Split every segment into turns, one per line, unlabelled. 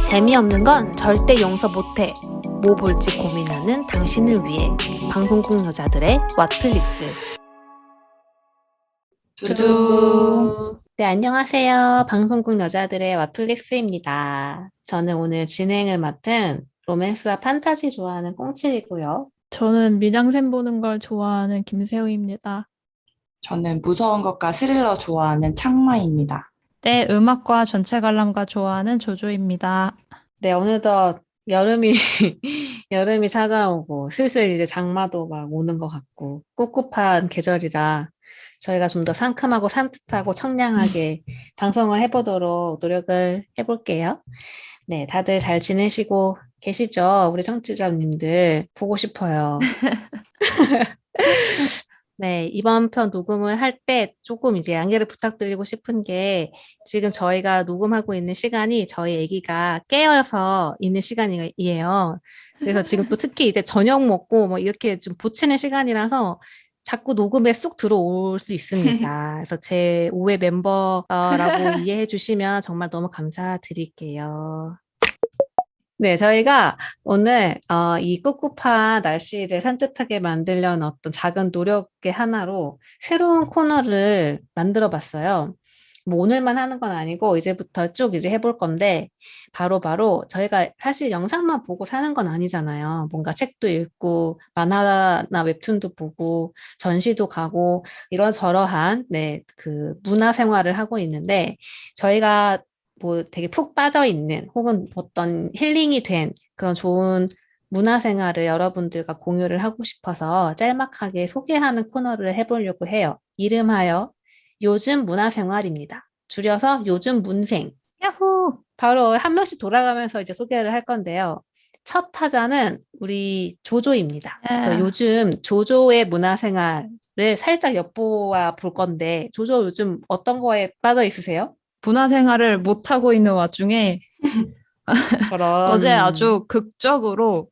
재미없는 건 절대 용서 못해. 뭐 볼지 고민하는 당신을 위해 방송국 여자들의 왓플릭스.
두두.
네, 안녕하세요. 방송국 여자들의 왓플릭스입니다. 저는 오늘 진행을 맡은 로맨스와 판타지 좋아하는 꽁칠이고요.
저는 미장센 보는 걸 좋아하는 김세우입니다.
저는 무서운 것과 스릴러 좋아하는 창마입니다.
네, 음악과 전체 관람가 좋아하는 조조입니다.
네, 어느덧 여름이 여름이 찾아오고 슬슬 이제 장마도 막 오는 것 같고 꿉꿉한 계절이라 저희가 좀 더 상큼하고 산뜻하고 청량하게 방송을 해보도록 노력을 해볼게요. 네, 다들 잘 지내시고 계시죠? 우리 청취자님들 보고 싶어요. 네, 이번 편 녹음을 할 때 조금 이제 양해를 부탁드리고 싶은 게 지금 저희가 녹음하고 있는 시간이 저희 아기가 깨어서 있는 시간이에요. 그래서 지금 또 특히 이제 저녁 먹고 뭐 이렇게 좀 보채는 시간이라서 자꾸 녹음에 쑥 들어올 수 있습니다. 그래서 제 5회 멤버라고 이해해 주시면 정말 너무 감사드릴게요. 네, 저희가 오늘 이 꿉꿉한 날씨를 산뜻하게 만들려는 어떤 작은 노력의 하나로 새로운 코너를 만들어 봤어요. 뭐 오늘만 하는 건 아니고 이제부터 쭉 이제 해볼 건데 바로 저희가 사실 영상만 보고 사는 건 아니잖아요. 뭔가 책도 읽고 만화나 웹툰도 보고 전시도 가고 이런저러한 네, 그 문화 생활을 하고 있는데 저희가 뭐 되게 푹 빠져 있는 혹은 어떤 힐링이 된 그런 좋은 문화생활을 여러분들과 공유를 하고 싶어서 짤막하게 소개하는 코너를 해보려고 해요. 이름하여 요즘 문화생활입니다. 줄여서 요즘 문생.
야호!
바로 한 명씩 돌아가면서 이제 소개를 할 건데요. 첫 타자는 우리 조조입니다. 그래서 요즘 조조의 문화생활을 살짝 엿보아 볼 건데 조조 요즘 어떤 거에 빠져 있으세요?
문화생활을 못하고 있는 와중에 어제 아주 극적으로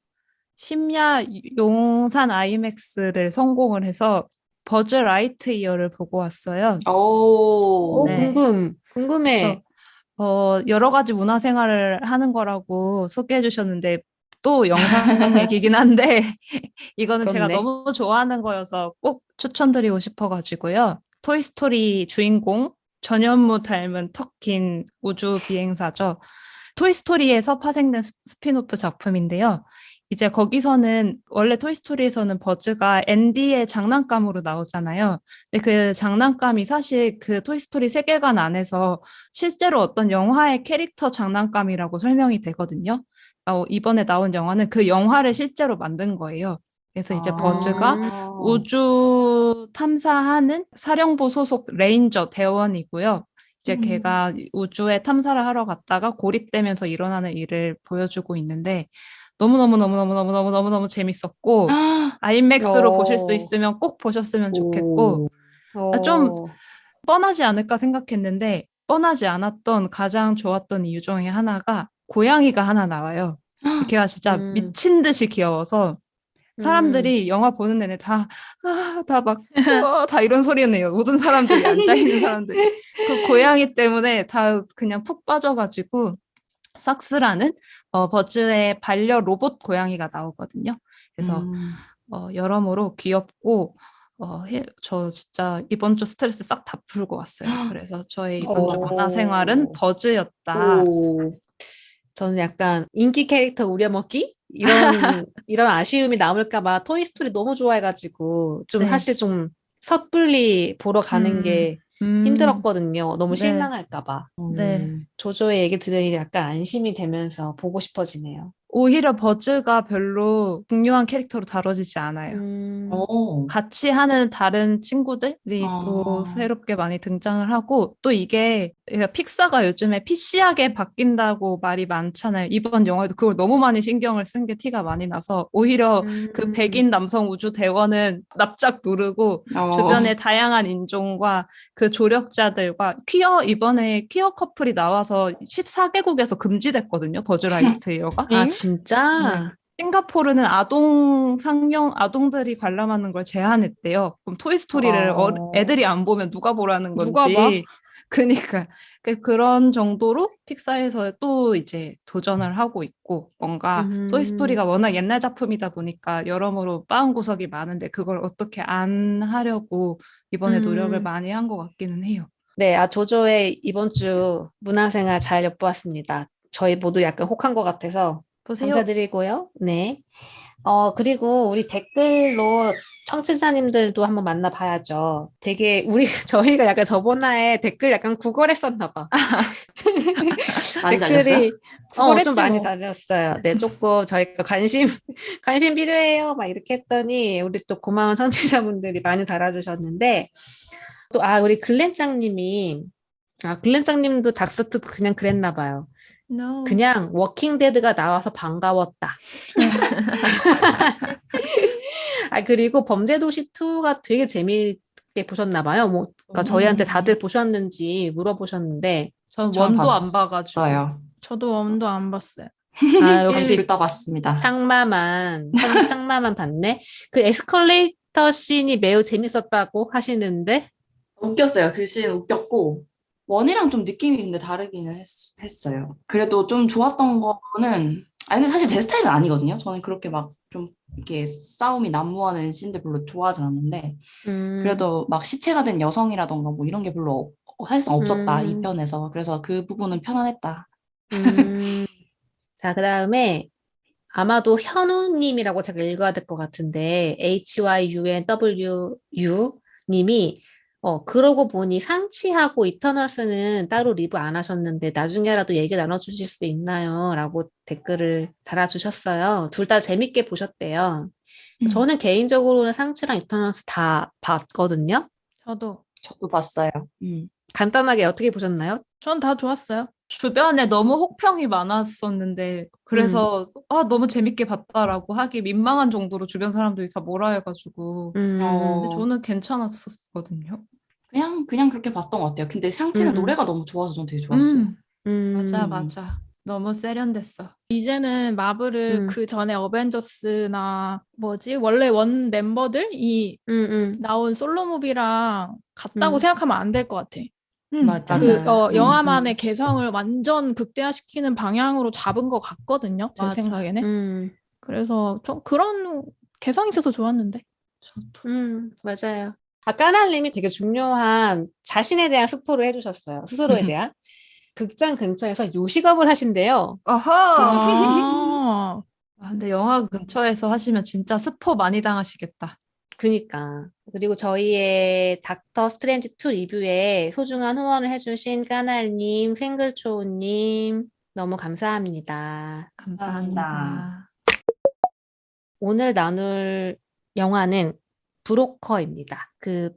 심야 용산 아이맥스를 성공을 해서 버즈 라이트이어를 보고 왔어요.
오.
네.
궁금해.
그래서 여러 가지 문화생활을 하는 거라고 소개해 주셨는데 또 영상 얘기긴 한데 이거는 제가
그렇네.
너무 좋아하는 거여서 꼭 추천드리고 싶어가지고요. 토이스토리 주인공 전현무 닮은 턱 긴 우주 비행사죠. 토이스토리에서 파생된 스핀오프 작품인데요. 이제 거기서는 원래 토이스토리에서는 버즈가 앤디의 장난감으로 나오잖아요. 근데 그 장난감이 사실 그 토이스토리 세계관 안에서 실제로 어떤 영화의 캐릭터 장난감이라고 설명이 되거든요. 이번에 나온 영화는 그 영화를 실제로 만든 거예요. 그래서 이제 버즈가 우주 탐사하는 사령부 소속 레인저 대원이고요. 이제 걔가 우주에 탐사를 하러 갔다가 고립되면서 일어나는 일을 보여주고 있는데 너무너무너무너무너무너무너무 재밌었고 아이맥스로 보실 수 있으면 꼭 보셨으면 좋겠고 좀 뻔하지 않을까 생각했는데 뻔하지 않았던 가장 좋았던 이유 중에 하나가 고양이가 하나 나와요. 걔가 진짜 미친 듯이 귀여워서 사람들이 영화 보는 내내 다 이런 소리를 내요. 모든 사람들이 앉아있는 사람들이 그 고양이 때문에 다 그냥 푹 빠져가지고 삭스라는 버즈의 반려 로봇 고양이가 나오거든요. 그래서 여러모로 귀엽고 저 진짜 이번 주 스트레스 싹 다 풀고 왔어요. 그래서 저의 이번 주 문화생활은 버즈였다.
저는 약간 인기 캐릭터 우려먹기? 이런 아쉬움이 남을까 봐 토이스토리 너무 좋아해가지고 좀
네.
사실 좀 섣불리 보러 가는 게 힘들었거든요. 너무
네.
실망할까 봐.
네.
조조의 얘기 들으니 약간 안심이 되면서 보고 싶어지네요.
오히려 버즈가 별로 중요한 캐릭터로 다뤄지지 않아요. 같이 하는 다른 친구들이 또 새롭게 많이 등장을 하고 또 이게 픽사가 요즘에 PC하게 바뀐다고 말이 많잖아요. 이번 영화에도 그걸 너무 많이 신경을 쓴 게 티가 많이 나서 오히려 그 백인 남성 우주 대원은 납작 누르고 주변의 다양한 인종과 그 조력자들과 이번에 퀴어 커플이 나와서 14개국에서 금지됐거든요. 버즈 라이트이어가.
아, 진짜?
네. 싱가포르는 아동들이 관람하는 걸 제한했대요. 그럼 토이스토리를 애들이 안 보면 누가 보라는
누가 봐?
건지. 그러니까 그런 정도로 픽사에서 또 이제 도전을 하고 있고, 뭔가 토이스토리가 워낙 옛날 작품이다 보니까 여러모로 빠은 구석이 많은데 그걸 어떻게 안 하려고 이번에 노력을 많이 한 것 같기는 해요.
네, 조조의 이번 주 문화생활 잘 엿보았습니다. 저희 모두 약간 혹한 것 같아서
보세요.
감사드리고요. 네. 그리고 우리 댓글로 청취자님들도 한번 만나봐야죠. 되게 저희가 약간 저번에 댓글 약간 구걸했었나 봐.
많이 달렸어요?
댓글이 좀
구걸했지
많이
뭐.
달렸어요. 네, 조금 저희가 관심 필요해요. 막 이렇게 했더니 우리 또 고마운 청취자분들이 많이 달아주셨는데 또 우리 글렌짱님이 글렌짱님도 닥스트 그냥 그랬나 봐요.
No.
그냥 워킹 데드가 나와서 반가웠다. 그리고 범죄도시 2가 되게 재미있게 보셨나 봐요. 그러니까 저희한테 다들 보셨는지 물어보셨는데
전
전
원도 안 봐가지고.
봤어요.
저도 원도 안 봤어요.
역시
둘 다 봤습니다.
창마만 봤네. 그 에스컬레이터 씬이 매우 재밌었다고 하시는데
웃겼어요. 그 씬 웃겼고 원이랑 좀 느낌이 근데 다르기는 했어요. 그래도 좀 좋았던 거는 근데 사실 제 스타일은 아니거든요. 저는 그렇게 막 좀 이렇게 싸움이 난무하는 씬들 별로 좋아하지 않는데 그래도 막 시체가 된 여성이라던가 뭐 이런 게 별로 사실상 없었다 이 편에서. 그래서 그 부분은 편안했다.
자, 그다음에 아마도 현우님이라고 제가 읽어야 될 것 같은데 HYUNWU 님이 그러고 보니 상치하고 이터널스는 따로 리뷰 안 하셨는데 나중에라도 얘기 나눠주실 수 있나요? 라고 댓글을 달아주셨어요. 둘 다 재밌게 보셨대요. 저는 개인적으로는 상치랑 이터널스 다 봤거든요.
저도.
저도 봤어요.
간단하게 어떻게 보셨나요?
전 다 좋았어요.
주변에 너무 혹평이 많았었는데 그래서 너무 재밌게 봤다라고 하기 민망한 정도로 주변 사람들이 다 뭐라 해가지고 근데 저는 괜찮았었거든요.
그냥 그렇게 봤던 것 같아요. 근데 상치는 노래가 너무 좋아서 전 되게 좋았어요.
맞아. 너무 세련됐어.
이제는 마블을 그 전에 어벤져스나 원래 원 멤버들이 나온 솔로 무비랑 같다고 생각하면 안 될 것 같아.
맞아.
영화만의 개성을 완전 극대화시키는 방향으로 잡은 것 같거든요. 제
맞아.
생각에는. 그래서 좀 그런 개성이 있어서 좋았는데.
맞아요. 까날님이 되게 중요한 자신에 대한 스포를 해주셨어요. 스스로에 대한. 극장 근처에서 요식업을 하신대요.
어허. 근데 영화 근처에서 하시면 진짜 스포 많이 당하시겠다.
그니까. 그리고 저희의 닥터 스트레인지 2 리뷰에 소중한 후원을 해주신 까날님, 생글초우님, 너무 감사합니다.
감사합니다.
오늘 나눌 영화는 브로커입니다.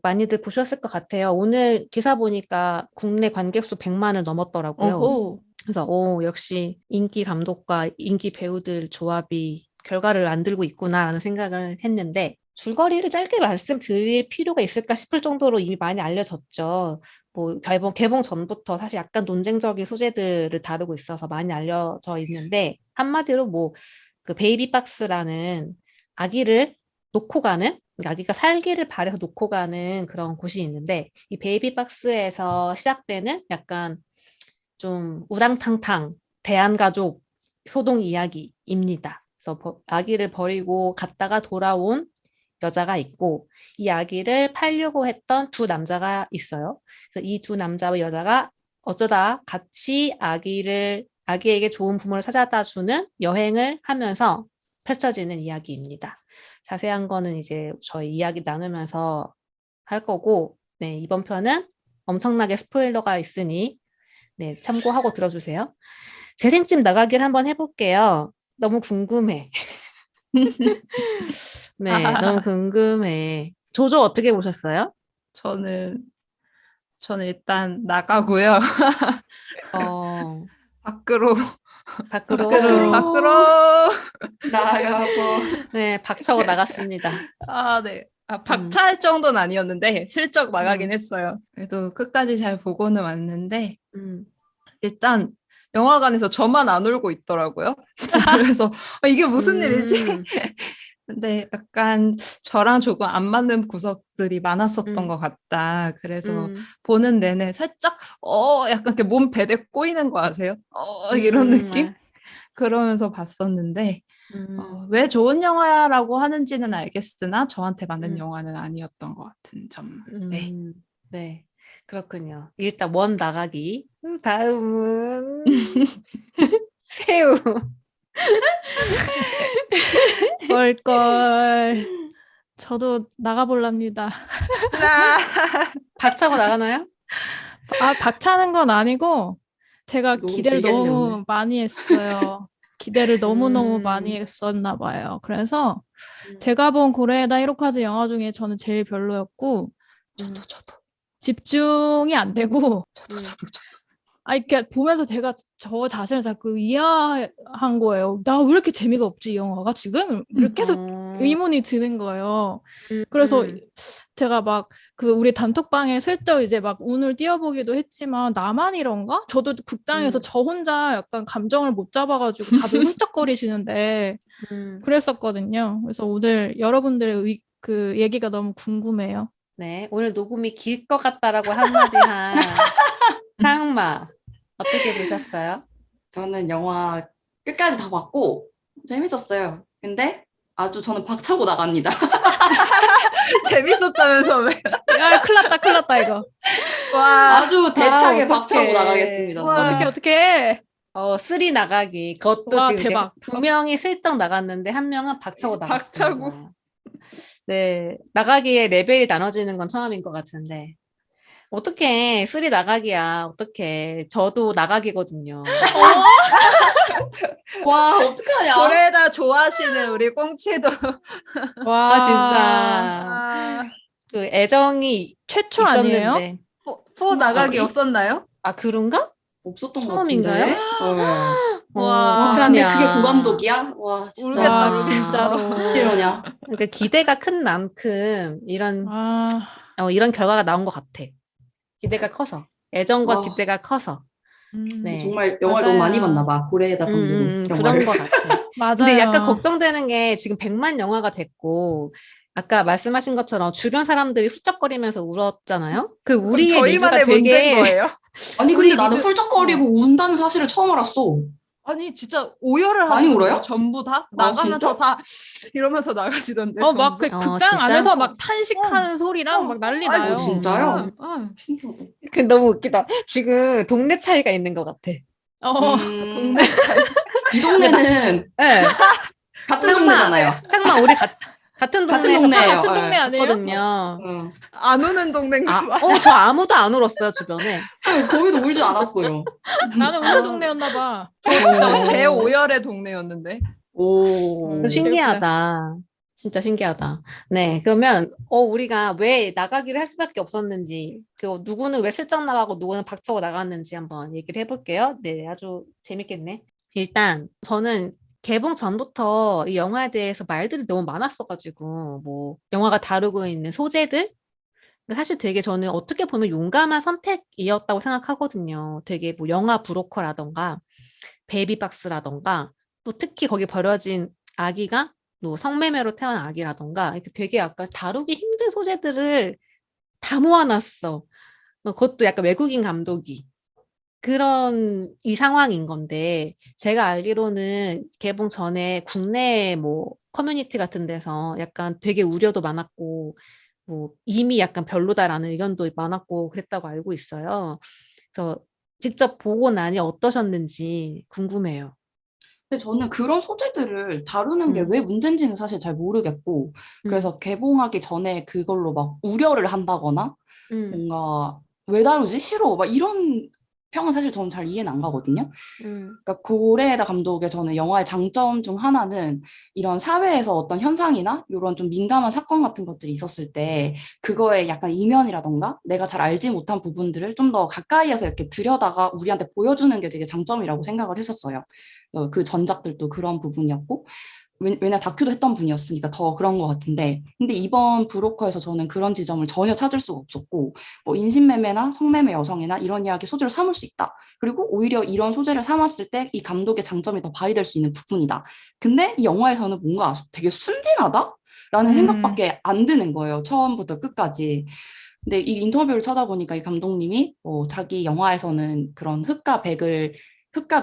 많이들 보셨을 것 같아요. 오늘 기사 보니까 국내 관객 수 100만을 넘었더라고요.
오호.
그래서 역시 인기 감독과 인기 배우들 조합이 결과를 만들고 있구나라는 생각을 했는데 줄거리를 짧게 말씀드릴 필요가 있을까 싶을 정도로 이미 많이 알려졌죠. 개봉 전부터 사실 약간 논쟁적인 소재들을 다루고 있어서 많이 알려져 있는데 한마디로 그 베이비박스라는 아기를 놓고 가는, 아기가 살기를 바래서 놓고 가는 그런 곳이 있는데 이 베이비박스에서 시작되는 약간 좀 우당탕탕 대한가족 소동 이야기입니다. 그래서 아기를 버리고 갔다가 돌아온 여자가 있고 이 아기를 팔려고 했던 두 남자가 있어요. 그래서 이 두 남자와 여자가 어쩌다 같이 아기에게 좋은 부모를 찾아다 주는 여행을 하면서 펼쳐지는 이야기입니다. 자세한 거는 이제 저희 이야기 나누면서 할 거고, 네, 이번 편은 엄청나게 스포일러가 있으니 네, 참고하고 들어주세요. 재생집 나가기를 한번 해볼게요. 너무 궁금해. 네, 너무 궁금해. 조조 어떻게 보셨어요?
저는 일단 나가고요. 밖으로
밖으로.
나가고.
네, 박차고 나갔습니다.
네. 박차할 정도는 아니었는데 슬쩍 나가긴 했어요. 그래도 끝까지 잘 보고는 왔는데 일단 영화관에서 저만 안 울고 있더라고요. 그래서 이게 무슨 일이지? 근데 약간 저랑 조금 안 맞는 구석들이 많았었던 것 같다. 그래서 보는 내내 살짝 약간 이렇게 몸 베베 꼬이는 거 아세요? 이런 느낌? 그러면서 봤었는데 왜 좋은 영화라고 하는지는 알겠으나 저한테 맞는 영화는 아니었던 것 같은 점. 네.
네, 그렇군요. 일단 원 나가기. 다음은 새우.
걸. 저도 나가볼랍니다.
박차고 나가나요?
아, 박차는 건 아니고 제가
너무
기대를
길겠네,
너무
오늘.
많이 했어요. 기대를 너무너무
음.
많이 했었나 봐요. 그래서
음.
제가 본 고레에다 히로카즈 영화 중에 저는 제일 별로였고
저도.
집중이 안 되고
저도.
이렇게 보면서 제가 저 자신을 자꾸 이해한 거예요. 나 왜 이렇게 재미가 없지, 이 영화가 지금? 이렇게 계속 의문이 드는 거예요. 그래서 제가 막 우리 단톡방에 슬쩍 이제 막 운을 띄워보기도 했지만 나만 이런가? 저도 극장에서 저 혼자 약간 감정을 못 잡아가지고 다들 훌쩍거리시는데 그랬었거든요. 그래서 오늘 여러분들의 그 얘기가 너무 궁금해요.
네, 오늘 녹음이 길 것 같다라고 한마디 한 상마. 어떻게 보셨어요?
저는 영화 끝까지 다 봤고 재밌었어요. 근데 아주 저는 박차고 나갑니다.
재밌었다면서 왜?
야, 큰일 났다, 이거.
와.
아주 대차게
어떡해.
박차고 나가겠습니다.
와.
어떡해.
쓰리 나가기. 그것도
와,
지금 이제
대박.
두 명이 슬쩍 나갔는데 한 명은 박차고 나갔습니다.
박차고.
네, 나가기의 레벨이 나눠지는 건 처음인 것 같은데. 어떻게 쓰리 나가기야. 어떻게. 저도 나가기거든요.
와, 어떡하냐.
고래다 좋아하시는 우리 꽁치도.
와,
진짜. 그 애정이
최초 아니에요?
있었는데.
포 나가기
나가기?
없었나요?
아, 그런가?
없었던 것
처음인가요?
같은데.
와.
근데
어떡하냐.
그게 고감독이야? 와, 진짜.
울겠다,
와,
울겠다.
진짜로.
이러냐.
그러니까 기대가 큰 만큼 이런
아,
이런 결과가 나온 것 같아. 기대가 커서. 애정과
와.
기대가 커서. 네.
정말 영화를 너무
맞아요.
많이 봤나 봐. 고래에다 감독은
그런
영화를.
것 같아.
맞아요.
근데 약간 걱정되는 게 지금 100만 영화가 됐고 아까 말씀하신 것처럼 주변 사람들이 훌쩍거리면서 울었잖아요. 그
그건
우리의 리뷰가
저희만의 문제인
되게
거예요.
아니,
우리
근데 나는
리뷰-
훌쩍거리고 운다는 사실을 처음 알았어.
아니 진짜 오열을
많이
하시던데요.
울어요?
전부 다 나가면서
진짜?
다 이러면서 나가시던데.
막 그
전부?
극장
진짜?
안에서 막 탄식하는 소리랑 막 난리
아이고,
나요.
진짜요?
신기하다.
그 너무 웃기다. 지금 동네 차이가 있는 것 같아.
동네 차이.
이 동네는
네.
같은
짱마.
동네잖아요.
잠깐만 우리 같은 동네에서
동네예요.
같은 동네 아니에요?
봤거든요.
응.
안 우는 동네인가 봐.
저 아무도 안 울었어요 주변에.
아니, 거기도 울지 않았어요.
나는 우는 동네였나 봐.
진짜 대오열의 동네였는데.
오.
신기하다. 진짜 신기하다. 네, 그러면 우리가 왜 나가기를 할 수밖에 없었는지, 그 누구는 왜 슬쩍 나가고 누구는 박차고 나갔는지 한번 얘기를 해볼게요. 네, 아주 재밌겠네. 일단 저는 개봉 전부터 이 영화에 대해서 말들이 너무 많았어가지고 뭐 영화가 다루고 있는 소재들 사실 되게 저는 어떻게 보면 용감한 선택이었다고 생각하거든요. 되게 뭐 영화 브로커라던가 베이비박스라던가 또 특히 거기 버려진 아기가 또 성매매로 태어난 아기라던가 이렇게 되게 약간 다루기 힘든 소재들을 다 모아놨어. 그것도 약간 외국인 감독이. 그런 이 상황인 건데 제가 알기로는 개봉 전에 국내 뭐 커뮤니티 같은 데서 약간 되게 우려도 많았고 뭐 이미 약간 별로다라는 의견도 많았고 그랬다고 알고 있어요. 그래서 직접 보고 나니 어떠셨는지 궁금해요.
근데 저는 그런 소재들을 다루는 게 왜 문제인지는 사실 잘 모르겠고, 그래서 개봉하기 전에 그걸로 막 우려를 한다거나, 뭔가 왜 다루지? 싫어. 막 이런 평은 사실 저는 잘 이해는 안 가거든요. 그러니까 고레에다 감독의 저는 영화의 장점 중 하나는 이런 사회에서 어떤 현상이나 이런 좀 민감한 사건 같은 것들이 있었을 때 그거의 약간 이면이라던가 내가 잘 알지 못한 부분들을 좀 더 가까이에서 이렇게 들여다가 우리한테 보여주는 게 되게 장점이라고 생각을 했었어요. 그 전작들도 그런 부분이었고 왜냐 다큐도 했던 분이었으니까 더 그런 것 같은데, 근데 이번 브로커에서 저는 그런 지점을 전혀 찾을 수가 없었고, 뭐 인신매매나 성매매 여성이나 이런 이야기 소재로 삼을 수 있다. 그리고 오히려 이런 소재를 삼았을 때 이 감독의 장점이 더 발휘될 수 있는 부분이다. 근데 이 영화에서는 뭔가 되게 순진하다? 라는 생각밖에 안 드는 거예요. 처음부터 끝까지. 근데 이 인터뷰를 찾아보니까 이 감독님이 자기 영화에서는 그런 흑과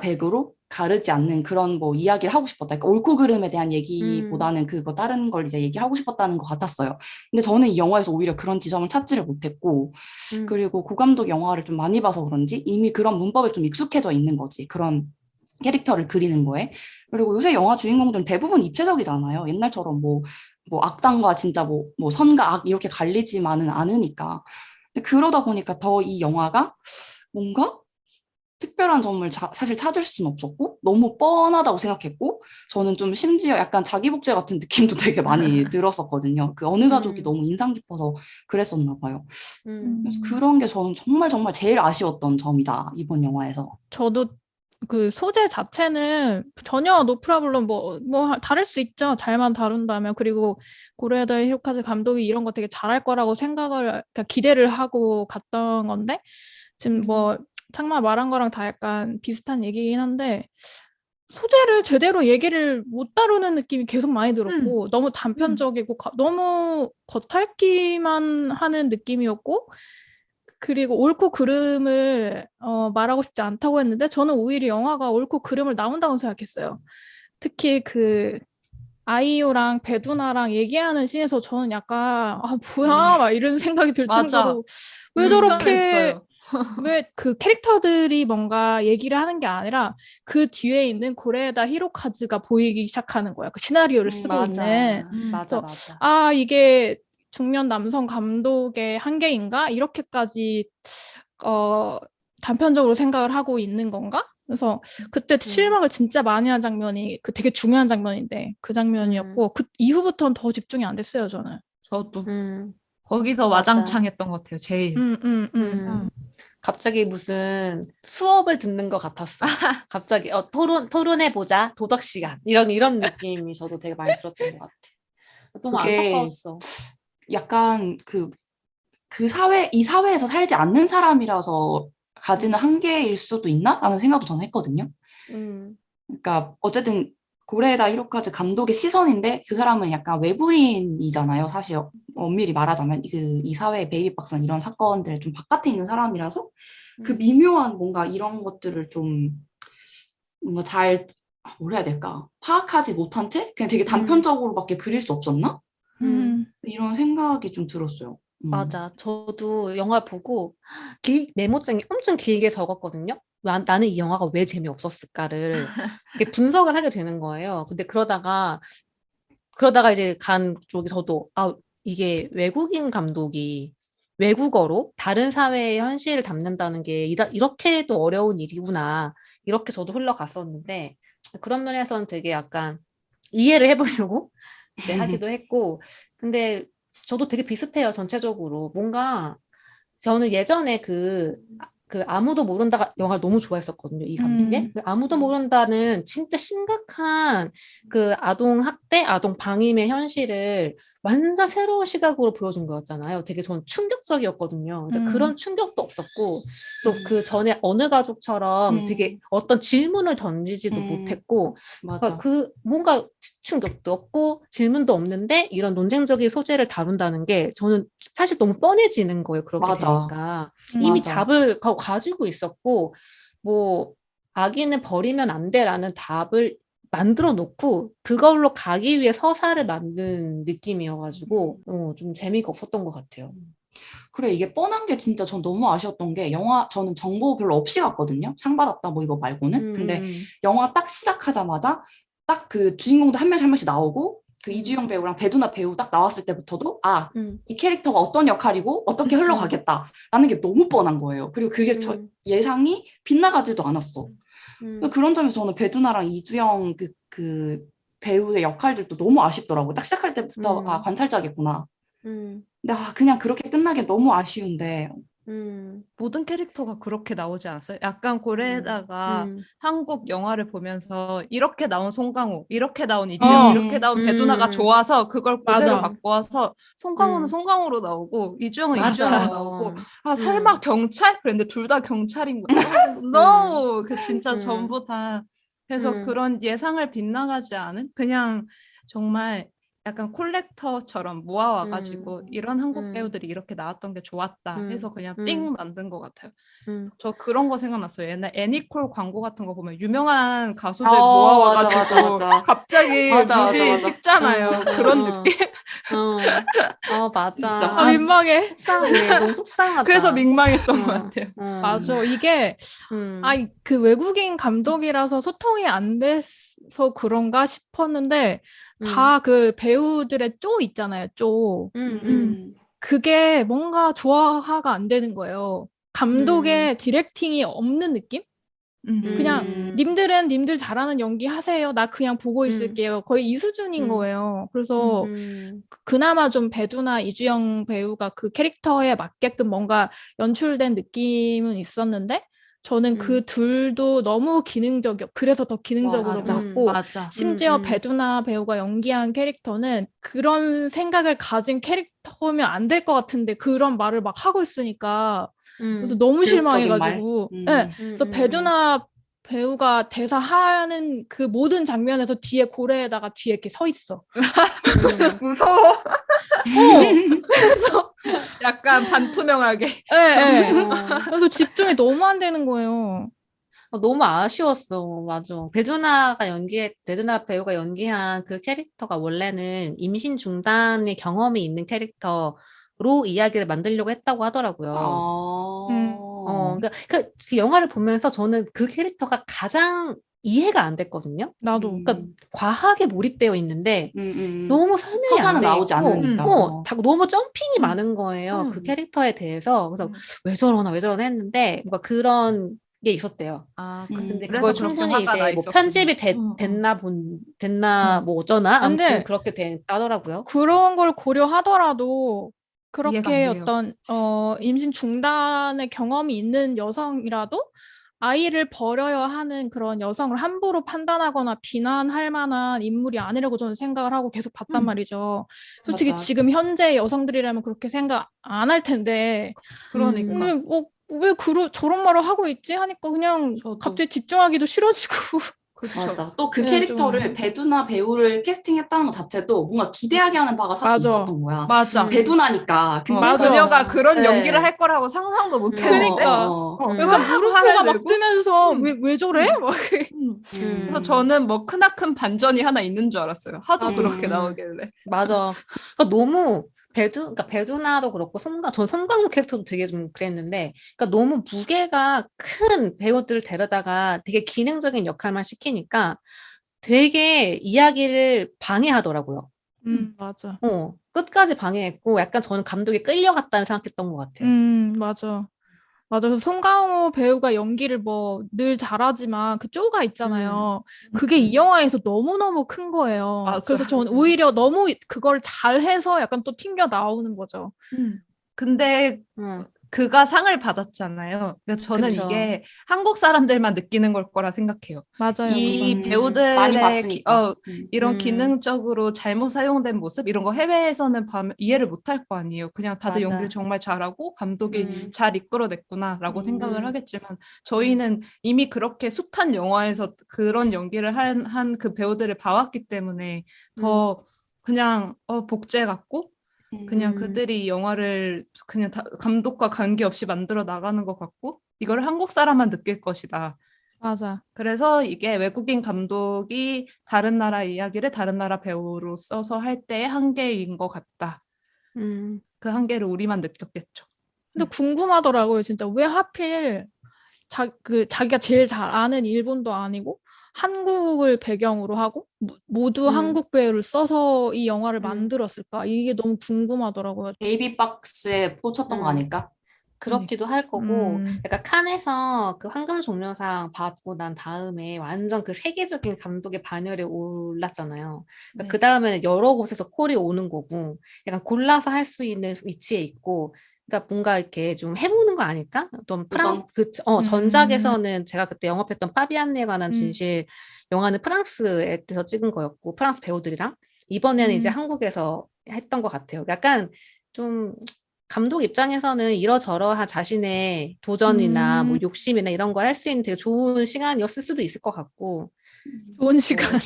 백으로 가르지 않는 그런 뭐 이야기를 하고 싶었다. 그러니까 옳고 그름에 대한 얘기보다는 그거 다른 걸 이제 얘기하고 싶었다는 것 같았어요. 근데 저는 이 영화에서 오히려 그런 지점을 찾지를 못했고, 그리고 고 감독 영화를 좀 많이 봐서 그런지 이미 그런 문법에 좀 익숙해져 있는 거지. 그런 캐릭터를 그리는 거에. 그리고 요새 영화 주인공들은 대부분 입체적이잖아요. 옛날처럼 뭐 악당과 진짜 뭐 선과 악 이렇게 갈리지만은 않으니까. 근데 그러다 보니까 더 이 영화가 뭔가 특별한 점을 사실 찾을 수는 없었고 너무 뻔하다고 생각했고, 저는 좀 심지어 약간 자기 복제 같은 느낌도 되게 많이 들었었거든요. 그 어느 가족이 너무 인상 깊어서 그랬었나 봐요. 그래서 그런 게 저는 정말 정말 제일 아쉬웠던 점이다, 이번 영화에서.
저도 그 소재 자체는 전혀 노 프라블럼 뭐 다를 수 있죠. 잘만 다룬다면. 그리고 고레에다 히로카즈 감독이 이런 거 되게 잘할 거라고 그러니까 기대를 하고 갔던 건데, 지금 뭐 창마 말한 거랑 다 약간 비슷한 얘기긴 한데, 소재를 제대로 얘기를 못 다루는 느낌이 계속 많이 들었고, 너무 단편적이고 너무 겉핥기만 하는 느낌이었고, 그리고 옳고 그름을 말하고 싶지 않다고 했는데, 저는 오히려 영화가 옳고 그름을 나온다고 생각했어요. 특히 그 아이유랑 배두나랑 얘기하는 씬에서 저는 약간 뭐야 막 이런 생각이 들
맞아.
정도로, 왜 저렇게
불편했어요.
왜 그 캐릭터들이 뭔가 얘기를 하는 게 아니라 그 뒤에 있는 고레에다 히로카즈가 보이기 시작하는 거야. 그 시나리오를 쓰고 있는.
맞아,
그래서
맞아.
이게 중년 남성 감독의 한계인가? 이렇게까지 단편적으로 생각을 하고 있는 건가? 그래서 그때 실망을 진짜 많이 한 장면이 그 되게 중요한 장면인데 그 장면이었고, 그 이후부터는 더 집중이 안 됐어요, 저는.
저도
음,
거기서
맞아.
와장창했던 것 같아요. 제일.
갑자기 무슨 수업을 듣는 것 같았어. 갑자기 토론해보자, 도덕 시간 이런 느낌이 저도 되게 많이 들었던 것 같아. 너무
그게
안타까웠어.
약간 이 사회에서 살지 않는 사람이라서 가지는 한계일 수도 있나? 라는 생각도 저는 했거든요.
음,
그러니까 어쨌든 고레에다 히로카즈 감독의 시선인데, 그 사람은 약간 외부인이잖아요. 사실 엄밀히 말하자면 이 사회의 베이비박스나 이런 사건들 좀 바깥에 있는 사람이라서 그 미묘한 뭔가 이런 것들을 좀 뭔가 뭘 해야 될까? 파악하지 못한 채 그냥 되게 단편적으로밖에 그릴 수 없었나? 이런 생각이 좀 들었어요.
맞아. 저도 영화 보고 메모장에 엄청 길게 적었거든요. 나는 이 영화가 왜 재미없었을까를 이렇게 분석을 하게 되는 거예요. 근데 그러다가 이제 간 쪽이 저도 이게 외국인 감독이 외국어로 다른 사회의 현실을 담는다는 게 이렇게도 어려운 일이구나. 이렇게 저도 흘러갔었는데, 그런 면에서는 되게 약간 이해를 해보려고 이제 하기도 했고, 근데 저도 되게 비슷해요, 전체적으로. 뭔가 저는 예전에 그 아무도 모른다 영화를 너무 좋아했었거든요, 이 감독의. 그 아무도 모른다는 진짜 심각한 그 아동 학대, 아동 방임의 현실을 완전 새로운 시각으로 보여준 거였잖아요. 되게 저는 충격적이었거든요. 근데 그런 충격도 없었고, 또 그 전에 어느 가족처럼 되게 어떤 질문을 던지지도 못했고,
맞아.
뭔가 충격도 없고 질문도 없는데 이런 논쟁적인 소재를 다룬다는 게 저는 사실 너무 뻔해지는 거예요. 그렇게
맞아.
되니까. 이미
맞아.
답을 가지고 있었고, 뭐 아기는 버리면 안 돼라는 답을 만들어 놓고 그걸로 가기 위해 서사를 만든 느낌이어가지고 좀 재미가 없었던 것 같아요.
그래, 이게 뻔한 게 진짜 전 너무 아쉬웠던 게, 저는 정보 별로 없이 갔거든요. 상 받았다 뭐 이거 말고는. 근데 영화 딱 시작하자마자 딱 그 주인공도 한 명씩 한 명씩 나오고, 그 이주영 배우랑 배두나 배우 딱 나왔을 때부터도 이 캐릭터가 어떤 역할이고 어떻게 흘러가겠다라는 게 너무 뻔한 거예요. 그리고 그게 저 예상이 빗나가지도 않았어. 그런 점에서 저는 배두나랑 이주영 그 배우의 역할들도 너무 아쉽더라고요. 딱 시작할 때부터 관찰자겠구나. 근데 그냥 그렇게 끝나기 너무 아쉬운데,
모든 캐릭터가 그렇게 나오지 않았어요? 약간 고래에다가
음,
한국 영화를 보면서 이렇게 나온 송강호, 이렇게 나온 이주영,
어,
이렇게 나온 배두나가 좋아서 그걸 그대로
맞아.
갖고 와서 송강호는
음.
송강호로 나오고 이주영은 이주영으로
맞아.
나오고
맞아.
설마 경찰? 그랬는데 둘 다 경찰인 거야. No! 그 진짜 전부 다. 그래서
음.
그런 예상을 빗나가지 않은 그냥 정말 약간 콜렉터처럼 모아와가지고 이런 한국
음.
배우들이 이렇게 나왔던 게 좋았다 해서 그냥
음.
띵 만든 것 같아요.
음.
저 그런 거 생각났어요. 옛날 애니콜 광고 같은 거 보면 유명한 가수들
맞아, 맞아,
모아와가지고
맞아.
갑자기
맞아, 맞아,
뮤비
맞아.
찍잖아요. 그런 느낌.
맞아.
진짜.
아, 민망해.
속상해. 너무 속상하다.
그래서 민망했던 것
응,
같아요.
맞아. 이게,
응,
그 외국인 감독이라서 소통이 안 돼서 그런가 싶었는데,
응,
다 그 배우들의 쪼 있잖아요, 쪼.
응, 응,
음.
그게 뭔가 조화가 안 되는 거예요. 감독의 디렉팅이 없는 느낌? 그냥
음,
님들은 님들 잘하는 연기 하세요. 나 그냥 보고
응,
있을게요. 거의 이 수준인
응,
거예요. 그래서
응,
그나마 좀 배두나 이주영 배우가 그 캐릭터에 맞게끔 뭔가 연출된 느낌은 있었는데 저는
응,
그 둘도 너무 그래서 더 기능적으로
맞아.
봤고
맞아.
심지어 배두나 배우가 연기한 캐릭터는 그런 생각을 가진 캐릭터면 안 될 것 같은데 그런 말을 막 하고 있으니까 그래서
응,
너무
교육적인 말.
실망해가지고 예. 그래서 배두나 배우가 대사하는 그 모든 장면에서 뒤에 고래에다가 뒤에 이렇게 서 있어.
응,
무서워.
그래서
약간 반투명하게.
예, 예.
어.
그래서 집중이 너무 안 되는 거예요.
너무 아쉬웠어. 맞아. 배두나 배우가 연기한 그 캐릭터가 원래는 임신 중단의 경험이 있는 캐릭터로 이야기를 만들려고 했다고 하더라고요.
음,
그러니까 그 영화를 보면서 저는 그 캐릭터가 가장 이해가 안 됐거든요.
나도.
그러니까
음.
과하게 몰입되어 있는데
음, 음.
너무 설명이 안
서사는
돼
나오지
있고,
않으니까.
너무 점핑이
음.
많은 거예요. 그
음.
캐릭터에 대해서. 그래서
음.
왜 저러나 했는데, 뭔가 그런 게 있었대요.
아,
근데
그래서
그걸
그렇게
충분히
화가 나
이제 뭐
있었구나.
편집이 됐나,
어.
뭐 어쩌나? 아무튼
근데
그렇게 됐다더라고요.
그런 걸 고려하더라도
이해가 안
그렇게
돼요.
어떤 임신 중단의 경험이 있는 여성이라도 아이를 버려야 하는 그런 여성을 함부로 판단하거나 비난할 만한 인물이 아니라고 저는 생각을 하고 계속 봤단
음.
말이죠. 솔직히
맞아.
지금 현재 여성들이라면 그렇게 생각 안 할 텐데
그러니까.
왜 저런 말을 하고 있지? 하니까 그냥
저도.
갑자기 집중하기도 싫어지고
그쵸.
맞아. 또 그
예,
캐릭터를
좀
배두나 배우를 캐스팅했다는 것 자체도 뭔가 기대하게 하는 바가 사실
맞아.
있었던 거야.
맞아.
배두나니까. 근데
맞아.
그녀가 그런 연기를
네.
할 거라고 상상도 못 했는데
그니까
그걸
약간
하고
물음표가
화를
막
내고
뜨면서
음.
왜 저래?
음.
막
음. 그래서
음.
저는 뭐 크나큰 반전이 하나 있는 줄 알았어요. 하도 그렇게
음.
나오길래.
맞아. 그러니까 배두나도 그렇고 전 송강호 캐릭터도 되게 좀 그랬는데, 그러니까 너무 무게가 큰 배우들을 데려다가 되게 기능적인 역할만 시키니까 되게 이야기를 방해하더라고요.
맞아.
끝까지 방해했고, 약간 저는 감독이 끌려갔다는 생각했던 것 같아요.
맞아. 맞아. 그래서 송강호 배우가 연기를 뭐 늘 잘하지만 그 쪼가
음,
있잖아요. 그게 이 영화에서 너무너무 큰 거예요.
맞아.
그래서 저는 오히려 너무 그걸 잘해서 약간 또 튕겨 나오는 거죠.
근데
음,
그가 상을 받았잖아요. 그래서 저는
그쵸.
이게 한국 사람들만 느끼는 걸 거라 생각해요.
맞아요,
이
그거는.
많이
배우들의
봤으니까.
이런
음,
기능적으로 잘못 사용된 모습 이런 거 해외에서는 이해를 못 할 거 아니에요. 그냥 다들 연기를
맞아.
정말 잘하고 감독이
음,
잘 이끌어냈구나라고 생각을
음,
하겠지만 저희는 이미 그렇게 숱한 영화에서 그런 연기를 한 그 배우들을 봐왔기 때문에
음,
더 그냥 복제 같고 그냥
음,
그들이 영화를 그냥 감독과 관계없이 만들어 나가는 것 같고 이걸 한국 사람만 느낄 것이다.
맞아.
그래서 이게 외국인 감독이 다른 나라 이야기를 다른 나라 배우로 써서 할 때의 한계인 것 같다.
음.
그 한계를 우리만 느꼈겠죠.
근데 궁금하더라고요. 진짜 왜 하필 자기가 제일 잘 아는 일본도 아니고 한국을 배경으로 하고 모두
음,
한국 배우를 써서 이 영화를
음,
만들었을까? 이게 너무 궁금하더라고요.
베이비 박스에 꽂혔던 거
음.
아닐까?
그러니까.
그렇기도 할 거고,
음,
약간 칸에서 그 황금 종려상 받고 난 다음에 완전 그 세계적인 감독의 반열에 올랐잖아요. 그러니까
네.
그 다음에는 여러 곳에서 콜이 오는 거고, 약간 골라서 할 수 있는 위치에 있고, 그러니까 뭔가 이렇게 좀 해보는 거 아닐까? 어떤
도전?
전작에서는 제가 그때 영업했던 파비안네에 관한
음.
진실 영화는 프랑스에서 찍은 거였고 프랑스 배우들이랑 이번에는 이제
음.
한국에서 했던 것 같아요. 약간 좀 감독 입장에서는 이러저러한 자신의 도전이나 뭐 욕심이나 이런 걸 할 수 있는 되게 좋은 시간이었을 수도 있을 것 같고
좋은 시간,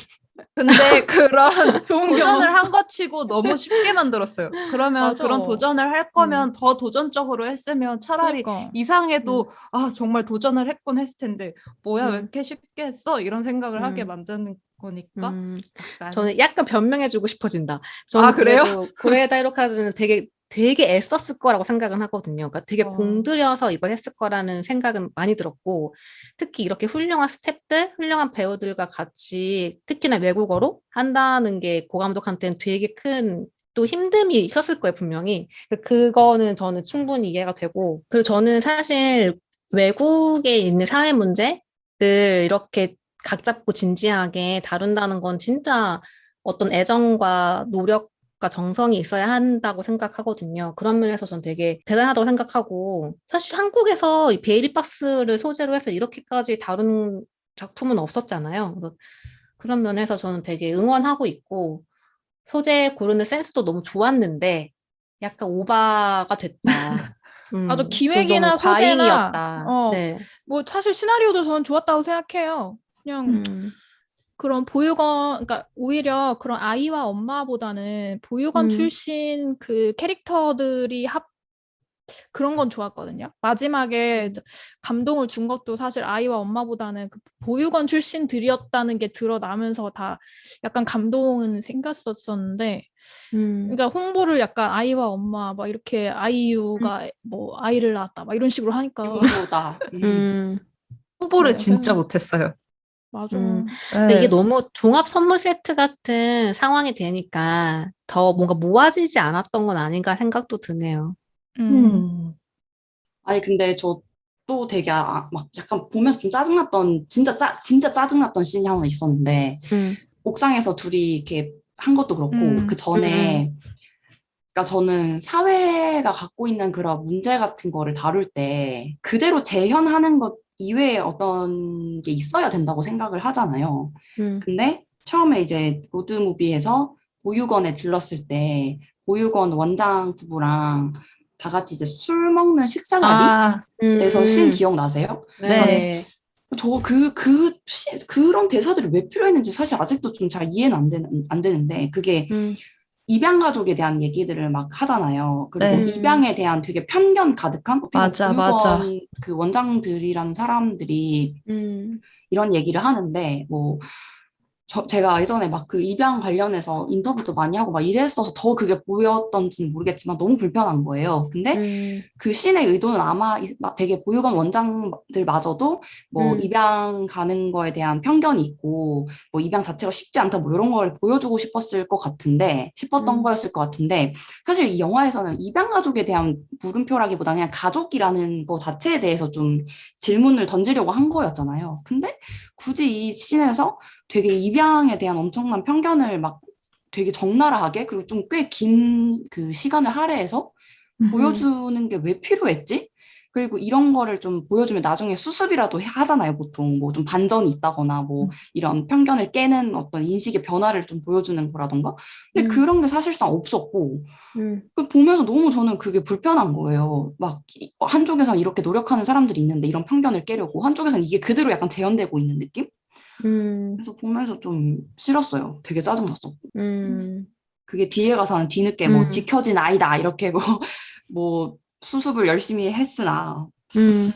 근데 그런
좋은
도전을
경험.
한 것 치고 너무 쉽게 만들었어요. 그러면
맞아.
그런 도전을 할 거면 더 도전적으로 했으면 차라리
그러니까.
이상해도 아, 정말 도전을 했군 했을 텐데 뭐야 왜
음.
이렇게 쉽게 했어? 이런 생각을 하게
음.
만드는 거니까 약간
저는 약간 변명해주고 싶어진다.
아,
저는
그래요?
그래도 고레에다 이로카즈는 되게 애썼을 거라고 생각은 하거든요. 그러니까 되게
어.
공들여서 이걸 했을 거라는 생각은 많이 들었고, 특히 이렇게 훌륭한 스태프들, 훌륭한 배우들과 같이 특히나 외국어로 한다는 게 고 감독한테는 되게 큰 또 힘듦이 있었을 거예요, 분명히. 그거는 저는 충분히 이해가 되고, 그리고 저는 사실 외국에 있는 사회 문제를 이렇게 각 잡고 진지하게 다룬다는 건 진짜 어떤 애정과 노력과 정성이 있어야 한다고 생각하거든요. 그런 면에서 전 되게 대단하다고 생각하고, 사실 한국에서 이 베이비박스를 소재로 해서 이렇게까지 다룬 작품은 없었잖아요. 그래서 그런 면에서 저는 되게 응원하고 있고, 소재 고르는 센스도 너무 좋았는데, 약간 오바가 됐다.
나도
좀 너무
기획이나 소재나
과잉이었다. 네.
뭐 사실 시나리오도 저는 좋았다고 생각해요. 그냥
음,
그런 보육원, 그러니까 오히려 그런 아이와 엄마보다는 보육원
음,
출신 그 캐릭터들이 그런 건 좋았거든요. 마지막에 감동을 준 것도 사실 아이와 엄마보다는 그 보육원 출신들이었다는 게 드러나면서 다 약간 감동은 생겼었는데,
음,
그러니까 홍보를 약간 아이와 엄마 막 이렇게
음,
아이유가 뭐 아이를 낳았다 막 이런 식으로 하니까
이혼보다.
음.
홍보를
네,
진짜
그래서
못했어요.
맞아.
근데 이게
네.
너무 종합 선물 세트 같은 상황이 되니까 더 뭔가 모아지지 않았던 건 아닌가 생각도 드네요.
음.
음.
아니, 근데 저 또 되게 막 약간 보면서 좀 짜증났던, 진짜 짜증났던 씬이 하나 있었는데,
음,
옥상에서 둘이 이렇게 한 것도 그렇고, 그
음.
음,
전에, 그러니까 저는 사회가 갖고 있는 그런 문제 같은 거를 다룰 때 그대로 재현하는 것 이외에 어떤 게 있어야 된다고 생각을 하잖아요.
음.
근데 처음에 이제 로드무비에서 보육원에 들렀을 때 보육원 원장 부부랑 다 같이 이제 술 먹는 식사
아,
자리에서 씬
음,
기억나세요?
네.
네네.
저 그런 대사들이 왜 필요했는지 사실 아직도 좀 잘 이해는 안 되는데, 그게
음,
입양 가족에 대한 얘기들을 막 하잖아요. 그리고
네.
음,
입양에 대한 되게 편견 가득한 어떻게 보면
맞아, 맞아.
보육원 그 원장들이라는 사람들이
음,
이런 얘기를 하는데 뭐 제가 예전에 막 그 입양 관련해서 인터뷰도 많이 하고 막 이랬어서 더 그게 보였던지는 모르겠지만 너무 불편한 거예요. 근데
음,
그 신의 의도는 아마 되게 보육원 원장들마저도 뭐
음,
입양 가는 거에 대한 편견이 있고 뭐 입양 자체가 쉽지 않다 뭐 이런 걸 보여주고 싶었던
음,
거였을 것 같은데 사실 이 영화에서는 입양 가족에 대한 물음표라기보다 그냥 가족이라는 거 자체에 대해서 좀 질문을 던지려고 한 거였잖아요. 근데 굳이 이 씬에서 되게 입양에 대한 엄청난 편견을 막 되게 적나라하게 그리고 좀 꽤 긴 그 시간을 할애해서
음,
보여주는 게 왜 필요했지? 그리고 이런 거를 좀 보여주면 나중에 수습이라도 하잖아요, 보통. 뭐 좀 반전이 있다거나 뭐 이런 편견을 깨는 어떤 인식의 변화를 좀 보여주는 거라던가. 근데
음,
그런 게 사실상 없었고,
음,
그 보면서 너무 저는 그게 불편한 거예요. 막 한쪽에서는 이렇게 노력하는 사람들이 있는데 이런 편견을 깨려고 한쪽에서는 이게 그대로 약간 재현되고 있는 느낌?
음,
그래서 보면서 좀 싫었어요. 되게 짜증났어.
음,
그게 뒤에 가서는 뒤늦게 뭐
음,
지켜진 아이다 이렇게 뭐, 뭐 수습을 열심히 했으나
음.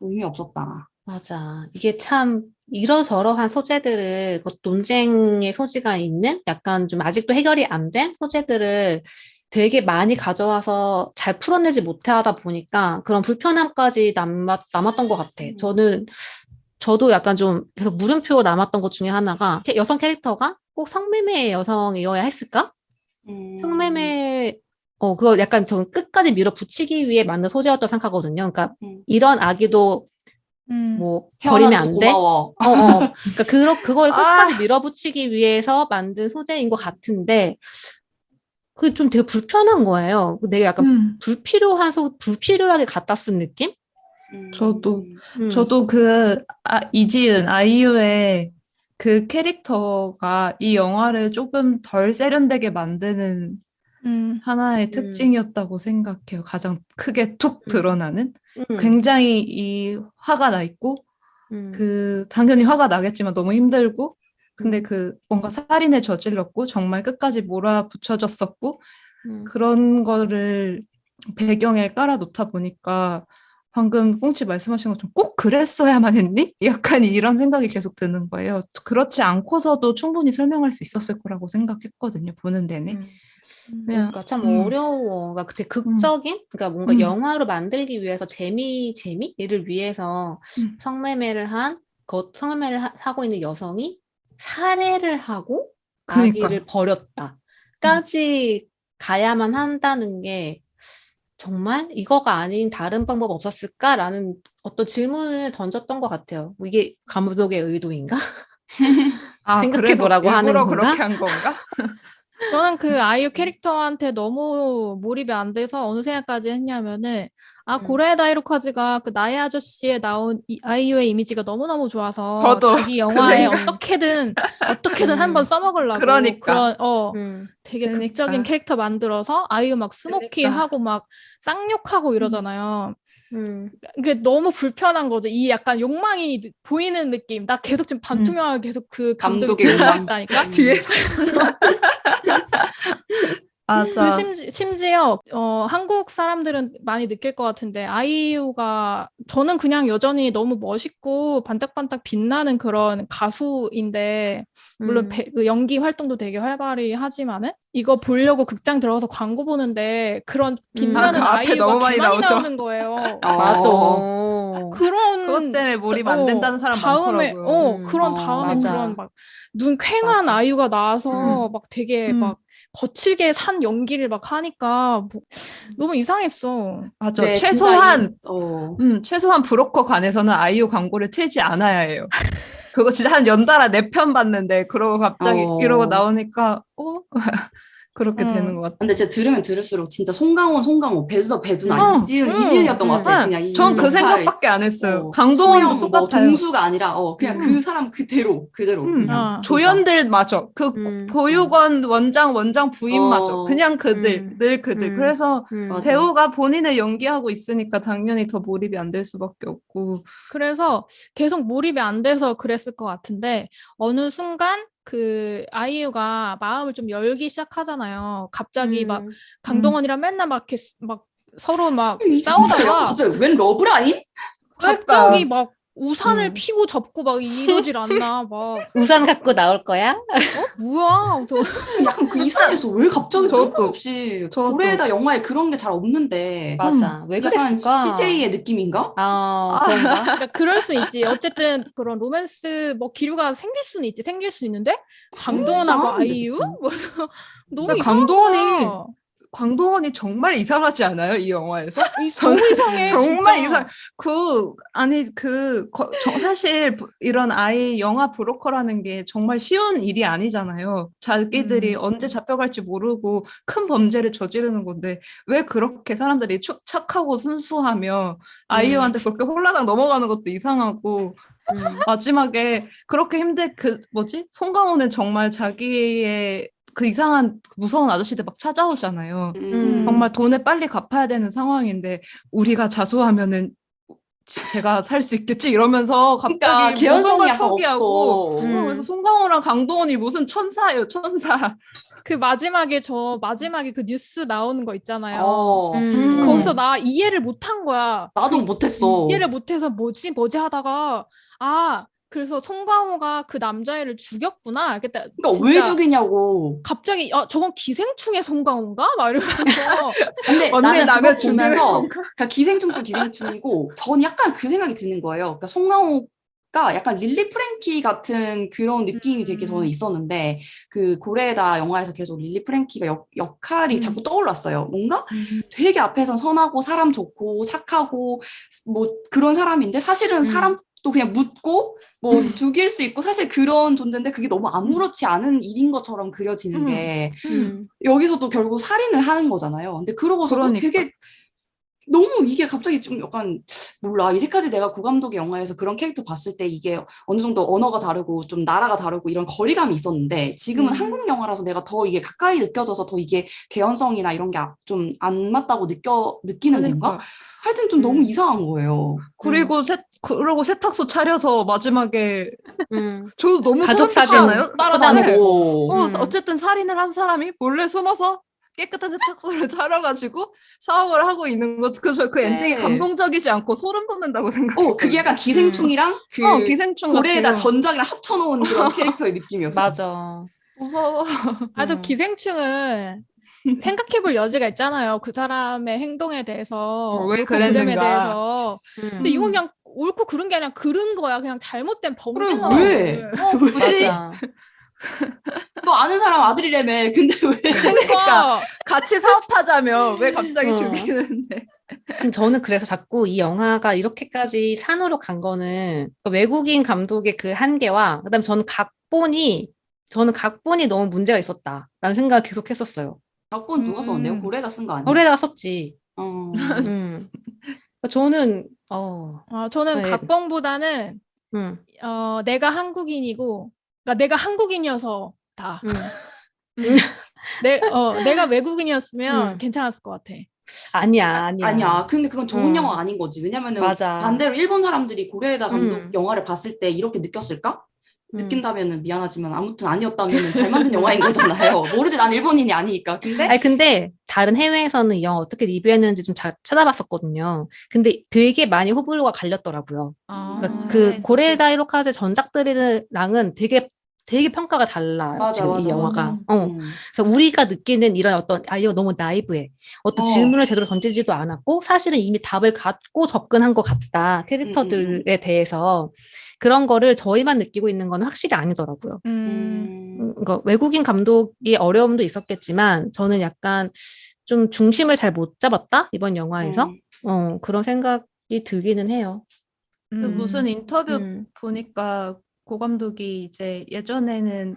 의미 없었다.
맞아. 이게 참 이러저러한 소재들을 그 논쟁의 소지가 있는 약간 좀 아직도 해결이 안 된 소재들을 되게 많이 가져와서 잘 풀어내지 못하다 보니까 그런 불편함까지 남았던 것 같아. 저도 약간 좀 계속 물음표 남았던 것 중에 하나가 여성 캐릭터가 꼭 성매매 여성이어야 했을까?
음,
성매매, 그거 약간 전 끝까지 밀어붙이기 위해 만든 소재였다고 생각하거든요. 그러니까
음.
이런 아기도
음.
뭐 버리면
태어나줘서
안 돼?
고마워.
그러니까 그걸 끝까지
아,
밀어붙이기 위해서 만든 소재인 것 같은데 그게 좀 되게 불편한 거예요. 되게 약간 불필요하게 갖다 쓴 느낌?
저도
음.
저도 이지은 아이유의 그 캐릭터가 이 영화를 조금 덜 세련되게 만드는 하나의 특징이었다고 생각해요. 가장 크게 툭 드러나는. 굉장히 이 화가 나 있고 당연히 화가 나겠지만 너무 힘들고 근데 뭔가 살인에 저질렀고 정말 끝까지 몰아붙여졌었고 그런 거를 배경에 깔아놓다 보니까 방금 꽁치 말씀하신 것처럼 꼭 그랬어야만 했니? 약간 이런 생각이 계속 드는 거예요. 그렇지 않고서도 충분히 설명할 수 있었을 거라고 생각했거든요. 보는 내내. 그냥
그러니까 참 어려워. 그러니까 되게 극적인, 그러니까 뭔가 영화로 만들기 위해서 재미를 위해서 성매매를 하고 있는 여성이 살해를 하고
그러니까.
아기를 버렸다까지 가야만 한다는 게 정말 이거가 아닌 다른 방법 없었을까라는 어떤 질문을 던졌던 것 같아요. 뭐 이게 감독의 의도인가? 생각해보라고
그래서
하는
일부러
건가?
그렇게 한 건가?
저는 그 아이유 캐릭터한테 너무 몰입이 안 돼서 어느 생각까지 했냐면은 고레에다 히로카즈가 그 나의 아저씨에 나온 아이유의 이미지가 너무너무 좋아서
저도
자기 영화에
그
어떻게든 한번 써먹으려고
그러니까.
되게
그러니까.
극적인 캐릭터 만들어서 아이유 막 스모키하고 막 쌍욕하고 이러잖아요. 이게 너무 불편한 거죠. 이 약간 욕망이 보이는 느낌. 나 계속 지금 반투명하게 계속 그 감독이
감독의
뒤에 서
욕망.
있다니까.
뒤에서 맞아.
심지어 한국 사람들은 많이 느낄 것 같은데 아이유가 저는 그냥 여전히 너무 멋있고 반짝반짝 빛나는 그런 가수인데 물론 그 연기 활동도 되게 활발히 하지만은 이거 보려고 극장 들어가서 광고 보는데 그런 빛나는
그 앞에
아이유가
너무 많이
개 많이
나오죠.
나오는 거예요.
맞아.
그것 때문에 몰입 안 된다는 사람
다음에
많더라고요.
그런 다음에
맞아.
그런 막 눈 퀭한
맞아.
아이유가 나와서 막 되게 막 거칠게 산 연기를 막 하니까 너무 이상했어.
맞아.
그래,
최소한 브로커 관에서는 아이유 광고를 틀지 않아야 해요. 그거 진짜 한 연달아 4편 봤는데 그러고 갑자기 이러고 나오니까 그렇게 되는 것 같아.
근데 진짜 들으면 들을수록 진짜 송강호, 배두나, 이지은이었던 것 같아. 그냥 이
전 그
역할이.
생각밖에 안 했어요. 강동원도
소영,
똑같아요.
동수가 아니라 그냥 그 사람 그대로 그냥
조연들 맞아. 보육원 원장 부인 맞아. 그냥 늘 그들. 그래서
맞아.
배우가 본인을 연기하고 있으니까 당연히 더 몰입이 안 될 수밖에 없고.
그래서 계속 몰입이 안 돼서 그랬을 것 같은데 어느 순간 그 아이유가 마음을 좀 열기 시작하잖아요. 갑자기 막 강동원이랑 맨날 막 이렇게 막 서로 막 싸우다가
갑자기 웬 러브라인?
갑자기 막 우산을 피고 접고 막 이러질 않나 막
우산 갖고 나올 거야?
뭐야
좀 약간 그 이상했어. 왜 갑자기 뜬금없이 고레에다 영화에 그런 게 잘 없는데
맞아. 왜
약간
그랬을까?
CJ의 느낌인가?
그런가?
그러니까 그럴 수 있지. 어쨌든 그런 로맨스 뭐 기류가 생길 수는 있는데 강동원하고 아이유? 너무 이상하다.
강동원이 정말 이상하지 않아요? 이 영화에서?
너무 이상해.
정말
진짜.
사실 이런 영화 브로커라는 게 정말 쉬운 일이 아니잖아요. 자기들이 언제 잡혀갈지 모르고 큰 범죄를 저지르는 건데 왜 그렇게 사람들이 착하고 순수하며 아이유한테 그렇게 홀라당 넘어가는 것도 이상하고 마지막에 그렇게 송강호는 정말 자기의 그 이상한 무서운 아저씨들 막 찾아오잖아요. 정말 돈을 빨리 갚아야 되는 상황인데 우리가 자수하면은 제가 살 수 있겠지 이러면서 갑자기 모든 걸 포기하고 그래서 송강호랑 강동원이 무슨 천사예요, 천사.
그 마지막에 그 뉴스 나오는 거 있잖아요. 거기서 나 이해를 못한 거야.
나도 못했어.
이해를 못해서 뭐지 하다가 그래서 송강호가 그 남자애를 죽였구나.
그러니까 왜 죽이냐고.
갑자기 저건 기생충의 송강호인가? 막 이러면서.
근데 나는 그거 보면서 그러니까 기생충도 기생충이고 전 약간 그 생각이 드는 거예요. 그러니까 송강호가 약간 릴리 프랭키 같은 그런 느낌이 되게 저는 있었는데 그 고레에다 영화에서 계속 릴리 프랭키가 역할이 자꾸 떠올랐어요. 뭔가 되게 앞에선 선하고 사람 좋고 착하고 뭐 그런 사람인데 사실은 사람 또 그냥 묻고 뭐 죽일 수 있고 사실 그런 존재인데 그게 너무 아무렇지 않은 일인 것처럼 그려지는 게 여기서도 결국 살인을 하는 거잖아요. 근데 그러고서도
그러니까.
되게 너무 이게 갑자기 좀 약간 몰라. 이제까지 내가 고감독의 영화에서 그런 캐릭터 봤을 때 이게 어느 정도 언어가 다르고 좀 나라가 다르고 이런 거리감이 있었는데 지금은 한국 영화라서 내가 더 이게 가까이 느껴져서 더 이게 개연성이나 이런 게 좀 안 맞다고 느끼는 건가?
그러니까.
하여튼 좀 너무 이상한 거예요.
그리고 그러고 세탁소 차려서 마지막에 저도 너무
가족
소름
사진
돋잖아요.
따라다니고.
어쨌든 살인을 한 사람이 몰래 숨어서 깨끗한 세탁소를 차려가지고 사업을 하고 있는 것, 그 엔딩이
네.
감동적이지 않고 소름 돋는다고 생각해요.
그게 약간 기생충이랑 그
기생충
고래에다
같아요.
전작이랑 합쳐놓은 그런 캐릭터의 느낌이었어.
맞아.
무서워.
또 기생충은 생각해볼 여지가 있잖아요. 그 사람의 행동에 대해서,
왜
옳고 그름에
그랬는가.
대해서. 근데 이건 그냥 옳고 그른 게 아니라 그른 거야. 그냥 잘못된 범죄
그래,
상황을.
왜? 굳이
맞아.
너 아는 사람 아들이라며. 근데 왜?
그러니까
같이 사업하자며 왜 갑자기
어.
죽이는데.
근데 저는 그래서 자꾸 이 영화가 이렇게까지 산으로 간 거는 그 외국인 감독의 그 한계와 그다음에 저는 각본이 너무 문제가 있었다라는 생각을 계속 했었어요.
각본 누가 썼는데요? 고래가 쓴 거 아니에요?
올해다가 썼지.
어.
저는
저는
네.
각본보다는 내가 한국인이고, 그러니까 내가 한국인이어서 다. 내가 외국인이었으면 괜찮았을 것 같아.
아니야.
아니야. 근데 그건 좋은 영화가 아닌 거지. 왜냐면은
맞아.
반대로 일본 사람들이 고레에다 감독 영화를 봤을 때 이렇게 느꼈을까? 느낀다면은 미안하지만 아무튼 아니었다면은 잘 만든 영화인 거잖아요. 모르지, 난 일본인이 아니니까.
근데 다른 해외에서는 이 영화 어떻게 리뷰했는지 좀 찾아봤었거든요. 근데 되게 많이 호불호가 갈렸더라고요. 그러니까 그 고레에다 히로카즈의 전작들이랑은 되게 평가가 달라요.
맞아,
지금
맞아.
이 영화가. 그래서 우리가 느끼는 이런 이거 너무 나이브해. 어떤 질문을 제대로 던지지도 않았고 사실은 이미 답을 갖고 접근한 것 같다. 캐릭터들에 대해서. 그런 거를 저희만 느끼고 있는 건 확실히 아니더라고요. 그러니까 외국인 감독이 어려움도 있었겠지만 저는 약간 좀 중심을 잘 못 잡았다? 이번 영화에서? 그런 생각이 들기는 해요.
무슨 인터뷰 보니까 고 감독이 이제 예전에는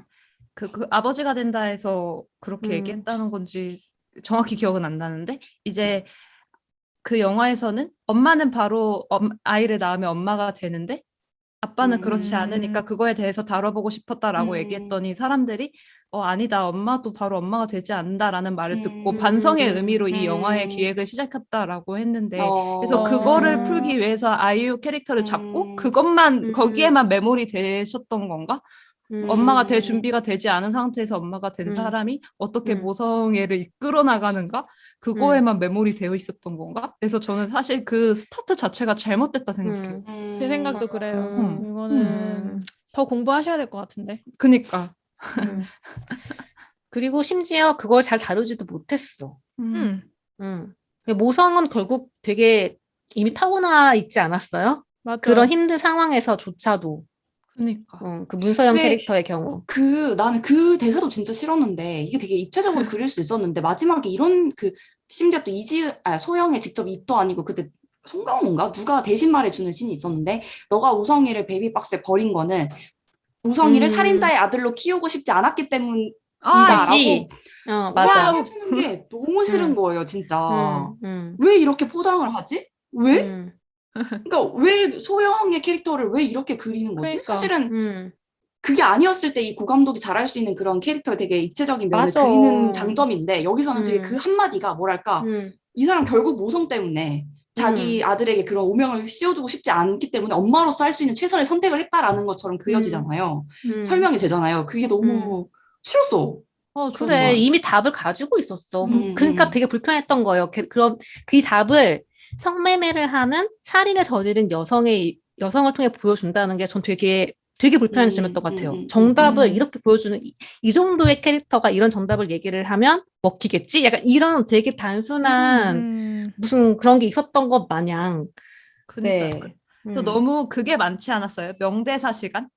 그 아버지가 된다 해서 그렇게 얘기했다는 건지 정확히 기억은 안 나는데 이제 그 영화에서는 엄마는 바로 아이를 낳으면 엄마가 되는데 아빠는 그렇지 않으니까 그거에 대해서 다뤄보고 싶었다라고 얘기했더니 사람들이 아니다, 엄마도 바로 엄마가 되지 않는다라는 말을 듣고 반성의 의미로 이 영화의 기획을 시작했다라고 했는데 그래서 그거를 풀기 위해서 아이유 캐릭터를 잡고 그것만 거기에만 메모리 되셨던 건가? 엄마가 될 준비가 되지 않은 상태에서 엄마가 된 사람이 어떻게 모성애를 이끌어 나가는가? 그거에만 메모리 되어 있었던 건가? 그래서 저는 사실 그 스타트 자체가 잘못됐다 생각해요.
제 생각도 그래요. 이거는 더 공부하셔야 될 것 같은데.
그니까.
그리고 심지어 그걸 잘 다루지도 못했어. 모성은 결국 되게 이미 타고나 있지 않았어요?
맞아.
그런 힘든 상황에서조차도.
그니까.
그 문서영 캐릭터의 경우.
나는 그 대사도 진짜 싫었는데 이게 되게 입체적으로 그릴 수 있었는데 마지막에 이런 심지어 또 소영의 직접 입도 아니고 그때 송강호인가? 누가 대신 말해주는 씬이 있었는데 너가 우성이를 베이비박스에 버린 거는 우성이를 살인자의 아들로 키우고 싶지 않았기 때문이다라고
맞아.
해주는 게 너무 싫은 거예요, 진짜. 왜 이렇게 포장을 하지? 왜? 그러니까 왜 소영의 캐릭터를 왜 이렇게 그리는 거지?
그러니까.
사실은 그게 아니었을 때 이 고감독이 잘할 수 있는 그런 캐릭터의 되게 입체적인 면을
맞아.
그리는 장점인데 여기서는 되게 그 한마디가 뭐랄까 이 사람 결국 모성 때문에 자기 아들에게 그런 오명을 씌워주고 싶지 않기 때문에 엄마로서 할 수 있는 최선의 선택을 했다라는 것처럼 그려지잖아요. 설명이 되잖아요. 그게 너무 싫었어.
그래, 이미 답을 가지고 있었어. 그러니까 되게 불편했던 거예요. 그럼 그 답을 성매매를 하는 살인을 저지른 여성을 통해 보여준다는 게 전 되게 불편한 지점이었던 것 같아요. 정답을 이렇게 보여주는 이 정도의 캐릭터가 이런 정답을 얘기를 하면 먹히겠지? 약간 이런 되게 단순한 무슨 그런 게 있었던 것 마냥.
그러니까. 또 너무 그게 많지 않았어요? 명대사 시간?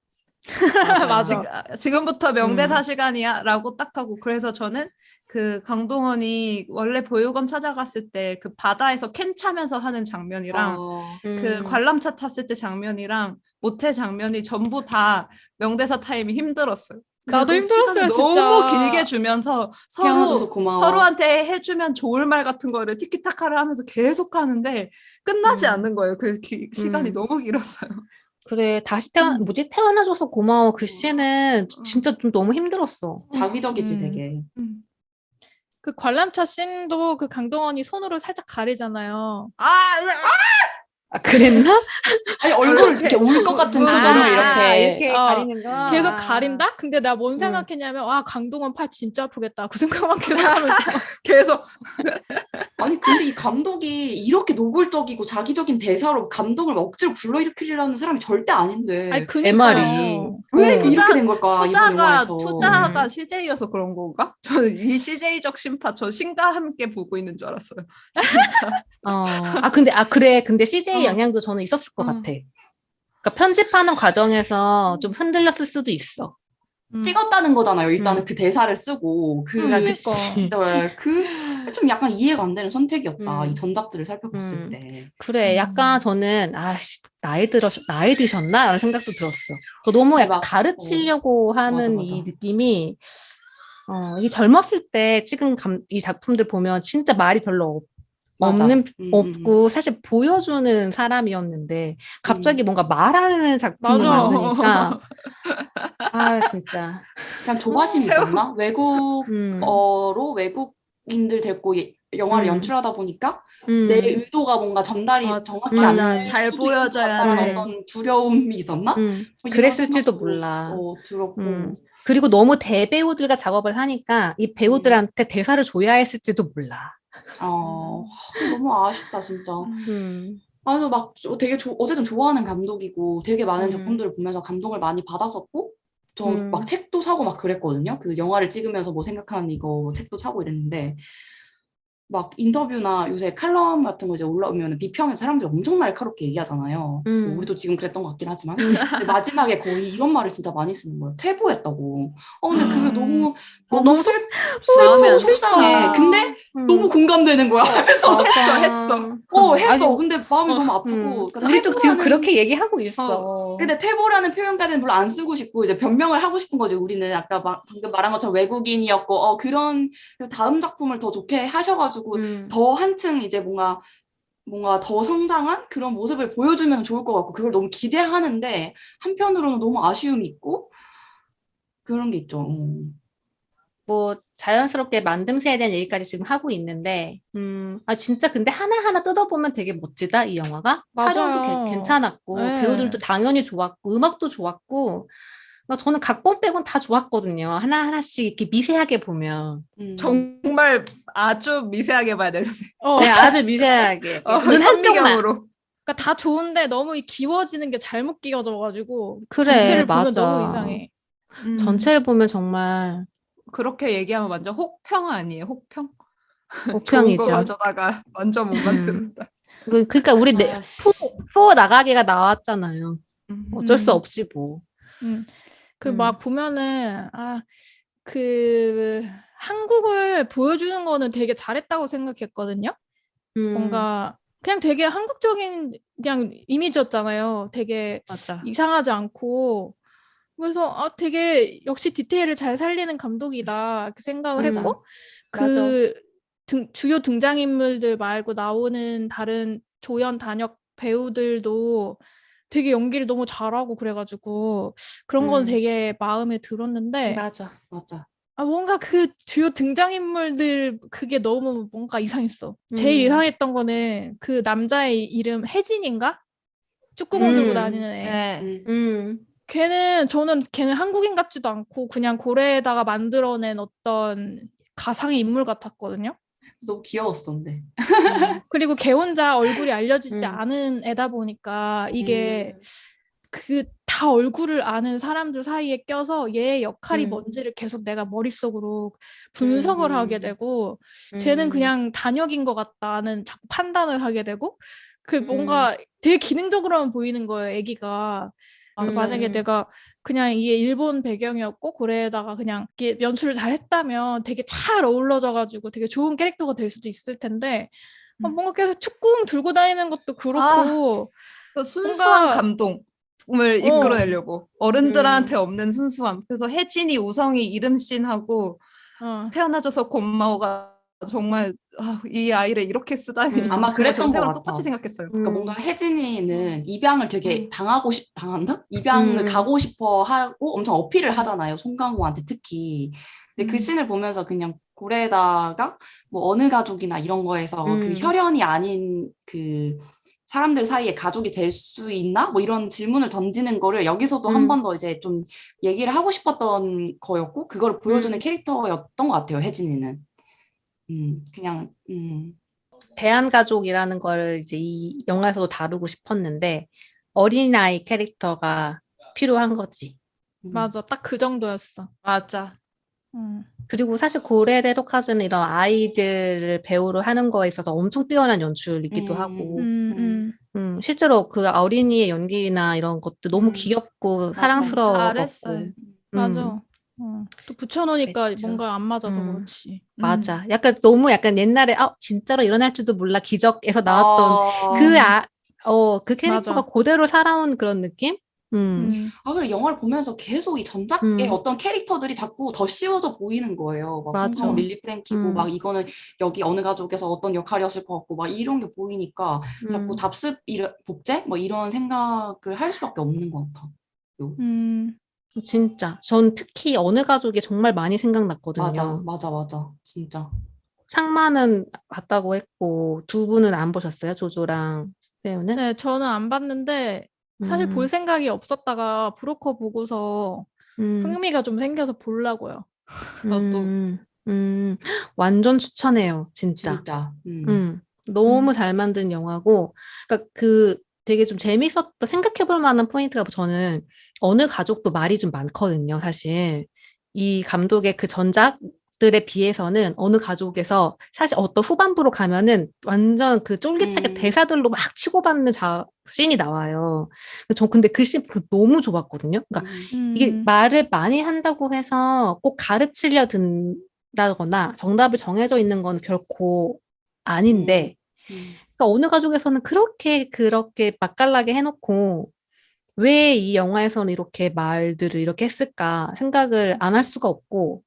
맞아.
지금부터 명대사 시간이야 라고 딱 하고 그래서 저는 그 강동원이 원래 보육원 찾아갔을 때 그 바다에서 캔 차면서 하는 장면이랑 그 관람차 탔을 때 장면이랑 모태 장면이 전부 다 명대사 타임이 힘들었어요.
나도
그거
힘들었어요,
시간을
진짜.
너무 길게 주면서
태어나줘서 고마워.
서로한테 해주면 좋을 말 같은 거를 티키타카를 하면서 계속 하는데 끝나지 않는 거예요. 그 시간이 너무 길었어요.
그래, 다시
음.
태어나줘서 고마워. 그 씬은 진짜 좀 너무 힘들었어.
자기적이지
음.
되게.
그 관람차 씬도 그 강동원이 손으로 살짝 가리잖아요.
아, 그랬나?
아니 얼굴 이렇게 울 것 같은 표정을 이렇게.
가리는 거.
계속
아.
가린다? 근데 내가 뭔 생각했냐면 와 강동원 팔 진짜 아프겠다 그 생각만 계속하면서
계속
아니 근데 이 감독이 이렇게 노골적이고 자기적인 대사로 감동을 막 억지로 불러일으키려는 사람이 절대 아닌데
아니
내 말이.
그니까요.
왜
어.
이렇게 된 걸까 이번 영화에서.
투자가 CJ여서 그런 건가? 저는 이 CJ적 심파, 저 신과 함께 보고 있는 줄 알았어요. 진짜.
근데 CJ 영향도 저는 있었을 것 같아. 그러니까 편집하는 과정에서 좀 흔들렸을 수도 있어.
찍었다는 거잖아요. 일단은 그 대사를 쓰고 좀 약간 이해가 안 되는 선택이었다. 이 전작들을 살펴봤을 때.
그래, 약간 저는 나이 드셨나? 라는 생각도 들었어. 너무 약간 가르치려고 하는
맞아.
이 느낌이 이게 젊었을 때 찍은 이 작품들 보면 진짜 말이 별로
맞아.
없고 사실 보여주는 사람이었는데 갑자기 뭔가 말하는 작품을
맞아.
만드니까 아 진짜
그냥 조바심이 있었나? 외국어로 외국인들 데리고 영화를 연출하다 보니까 내 의도가 뭔가 전달이 정확히 안
맞아.
될
잘
수도 있을 것
보여져야
같다는
돼.
어떤 두려움이 있었나? 뭐 이런
그랬을지도
생각도,
몰라.
들었고.
그리고 너무 대배우들과 작업을 하니까 이 배우들한테 대사를 줘야 했을지도 몰라.
너무 아쉽다 진짜.
음.
아주 막 되게 어쨌든 좋아하는 감독이고 되게 많은 작품들을 보면서 감동을 많이 받았었고 전 막 책도 사고 막 그랬거든요. 그 영화를 찍으면서 뭐 생각하는 이거 책도 사고 이랬는데 막 인터뷰나 요새 칼럼 같은 거 이제 올라오면 비평에서 사람들이 엄청 날카롭게 얘기하잖아요. 뭐 우리도 지금 그랬던 것 같긴 하지만 근데 마지막에 거의 이런 말을 진짜 많이 쓰는 거예요. 퇴보했다고. 근데 그게 너무 슬프고 속상해. 근데 너무 공감되는 거야. 그래서 했어. 근데 마음이 너무 아프고. 그러니까
우리도 지금 그렇게 얘기하고 있어.
근데 퇴보라는 표현까지는 물론 안 쓰고 싶고 이제 변명을 하고 싶은 거지. 우리는 아까 방금 말한 것처럼 외국인이었고 그런 다음 작품을 더 좋게 하셔가지고 더 한층 이제 뭔가 더 성장한 그런 모습을 보여주면 좋을 것 같고 그걸 너무 기대하는데 한편으로는 너무 아쉬움이 있고 그런 게 있죠.
뭐 자연스럽게 만듦새에 대한 얘기까지 지금 하고 있는데 진짜 근데 하나하나 뜯어보면 되게 멋지다 이 영화가.
맞아요.
촬영도 괜찮았고
네.
배우들도 당연히 좋았고 음악도 좋았고 저는 각본 빼곤 다 좋았거든요. 하나하나씩 이렇게 미세하게 보면
정말 아주 미세하게 봐야 되는데.
네, 아주 미세하게 눈 한쪽만.
그러니까 다 좋은데 너무 기워지는 게 잘못 끼워져가지고
그래,
전체를 보면
맞아.
너무 이상해.
전체를 보면 정말
그렇게 얘기하면 완전 혹평 아니에요? 혹평?
혹평이죠.
좋은 거 가져다가 완전 못 만든다.
그러니까 우리 푸 나가게가 나왔잖아요. 어쩔 수 없지 뭐.
막 보면은 한국을 보여주는 거는 되게 잘했다고 생각했거든요. 뭔가 그냥 되게 한국적인 그냥 이미지였잖아요. 되게
맞아.
이상하지 않고 그래서 되게 역시 디테일을 잘 살리는 감독이다 이렇게 생각을 했고 주요 등장인물들 말고 나오는 다른 조연 단역 배우들도 되게 연기를 너무 잘하고 그래가지고 그런 건 되게 마음에 들었는데
맞아.
뭔가 그 주요 등장인물들 그게 너무 뭔가 이상했어. 제일 이상했던 거는 그 남자의 이름 혜진인가? 축구공 들고 다니는 애. 걔는 한국인 같지도 않고 그냥 고래에다가 만들어낸 어떤 가상의 인물 같았거든요.
너무 귀여웠었는데.
그리고 걔 혼자 얼굴이 알려지지 않은 애다 보니까 이게 다 얼굴을 아는 사람들 사이에 껴서 얘의 역할이 뭔지를 계속 내가 머릿속으로 분석을 하게 되고 쟤는 그냥 단역인 것 같다는 자꾸 판단을 하게 되고 뭔가 되게 기능적으로만 보이는 거예요, 애기가. 그래서 만약에 내가 그냥 이게 일본 배경이었고 고래에다가 그냥 이렇게 연출을 잘 했다면 되게 잘 어우러져가지고 되게 좋은 캐릭터가 될 수도 있을 텐데 뭔가 계속 축구공 들고 다니는 것도 그렇고
그 순수한 감동. 을 이끌어내려고 어른들한테
음.
없는 순수함. 그래서 혜진이, 우성이 이름씬하고
어.
태어나줘서 고마워가 정말 이 아이를 이렇게 쓰다니.
아마
정말
그랬던 것
저생랑
같아.
똑같이 생각했어요.
그러니까 뭔가 혜진이는 입양을 되게 당한다? 입양을
음.
가고 싶어 하고 엄청 어필을 하잖아요. 송강호한테 특히. 근데 그
음.
씬을 보면서 그냥 고래다가 뭐 어느 가족이나 이런 거에서 그 혈연이 아닌 그 사람들 사이에 가족이 될 수 있나? 뭐 이런 질문을 던지는 거를 여기서도 한 번 더 이제 좀 얘기를 하고 싶었던 거였고, 그걸 보여주는 캐릭터였던 것 같아요, 혜진이는. 그냥,
대한가족이라는 걸 이제 이 영화에서도 다루고 싶었는데 어린아이 캐릭터가 필요한 거지.
맞아. 딱 그 정도였어.
맞아.
그리고 사실 고레데 토카즈는 이런 아이들을 배우로 하는 거에 있어서 엄청 뛰어난 연출이기도 하고 실제로 그 어린이의 연기나 이런 것도 너무 귀엽고
맞아.
사랑스러웠고
잘했어요.
맞아. 또 붙여놓으니까
그랬죠.
뭔가 안 맞아서 그렇지.
맞아. 약간 너무 약간 옛날에 진짜로 일어날 줄도 몰라 기적에서 나왔던 그 캐릭터가
맞아.
그대로 살아온 그런 느낌?
그리고 영화를 보면서 계속 이 전작의
음.
어떤 캐릭터들이 자꾸 더 씌워져 보이는 거예요. 막
맞아.
송강호, 릴리 프랭키고,
음.
막 이거는 여기 어느 가족에서 어떤 역할이었을 것 같고, 막 이런 게 보이니까 자꾸 복제? 뭐 이런 생각을 할 수밖에 없는 것 같아.
진짜. 전 특히 어느 가족이 정말 많이 생각났거든요.
맞아. 진짜.
창마는 봤다고 했고 두 분은 안 보셨어요? 조조랑 세우는?
네, 저는 안 봤는데 사실 볼 생각이 없었다가 브로커 보고서 흥미가 좀 생겨서 보려고요.
저도.
완전 추천해요, 진짜.
진짜.
너무 잘 만든 영화고, 그러니까 그 되게 좀 재밌었다 생각해볼 만한 포인트가 저는 어느 가족도 말이 좀 많거든요, 사실. 이 감독의 그 전작들에 비해서는 어느 가족에서 사실 어떤 후반부로 가면은 완전 그 쫄깃하게 대사들로 막 치고받는 씬이 나와요. 저 근데 그 씬 너무 좋았거든요. 그러니까 이게 말을 많이 한다고 해서 꼭 가르치려 든다거나 정답이 정해져 있는 건 결코 아닌데, 그러니까 어느 가족에서는 그렇게 맛깔나게 해놓고 왜 이 영화에서는 이렇게 말들을 이렇게 했을까 생각을 안 할 수가 없고,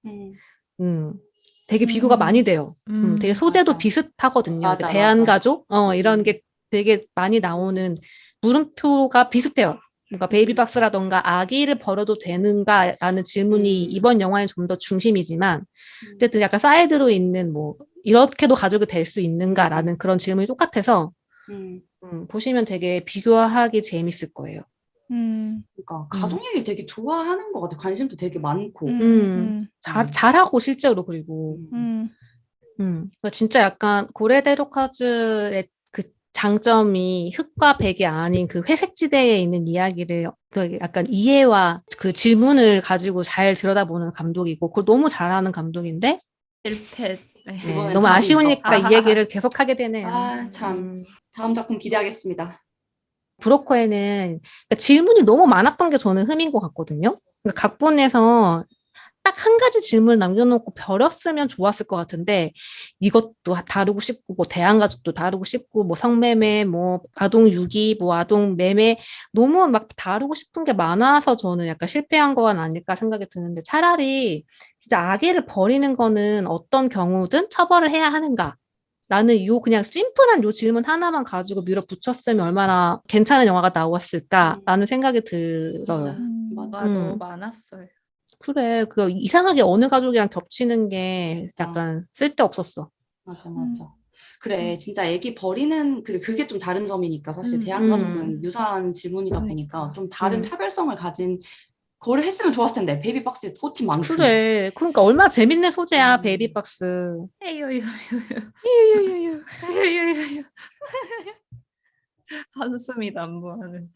되게 비교가 많이 돼요. 되게 소재도
맞아.
비슷하거든요.
맞아.
대한가족 이런 게 되게 많이 나오는 물음표가 비슷해요. 뭔가 베이비박스라던가 아기를 버려도 되는가라는 질문이 이번 영화에 좀 더 중심이지만 어쨌든 약간 사이드로 있는 뭐 이렇게도 가족이 될 수 있는가라는 그런 질문이 똑같아서 보시면 되게 비교하기 재밌을 거예요.
그러니까 가족 얘기를 되게 좋아하는 것 같아. 관심도 되게 많고.
잘하고 실제로 그리고 그러니까 진짜 약간 고레데로카즈의 그 장점이 흑과 백이 아닌 그 회색 지대에 있는 이야기를 그 약간 이해와 그 질문을 가지고 잘 들여다보는 감독이고 그걸 너무 잘하는 감독인데
실패.
이번엔
너무
답이
아쉬우니까
있었다.
이 얘기를 계속 하게 되네요.
참. 다음 작품 기대하겠습니다.
브로커에는 그러니까 질문이 너무 많았던 게 저는 흠인 것 같거든요. 그러니까 각본에서 딱 한 가지 질문을 남겨놓고 버렸으면 좋았을 것 같은데 이것도 다루고 싶고 뭐 대한가족도 다루고 싶고 뭐 성매매 뭐 아동 유기 뭐 아동 매매 너무 막 다루고 싶은 게 많아서 저는 약간 실패한 건 아닐까 생각이 드는데 차라리 진짜 아기를 버리는 거는 어떤 경우든 처벌을 해야 하는가 라는 그냥 심플한 요 질문 하나만 가지고 밀어붙였으면 얼마나 괜찮은 영화가 나왔을까라는 생각이 들어요.
맞아.
너무 많았어요.
그래, 이상하게 어느 가족이랑 겹치는 게 약간 쓸데없었어.
맞아. 그래, 진짜 애기 버리는, 그게 좀 다른 점이니까, 사실 대한가족은 유사한 질문이다 보니까 좀 다른 차별성을 가진 거를 했으면 좋았을 텐데, 베이비박스에 꽂힌 만큼.
그래, 그러니까 얼마나 재밌는 소재야, 베이비박스.
한숨이 난무하는.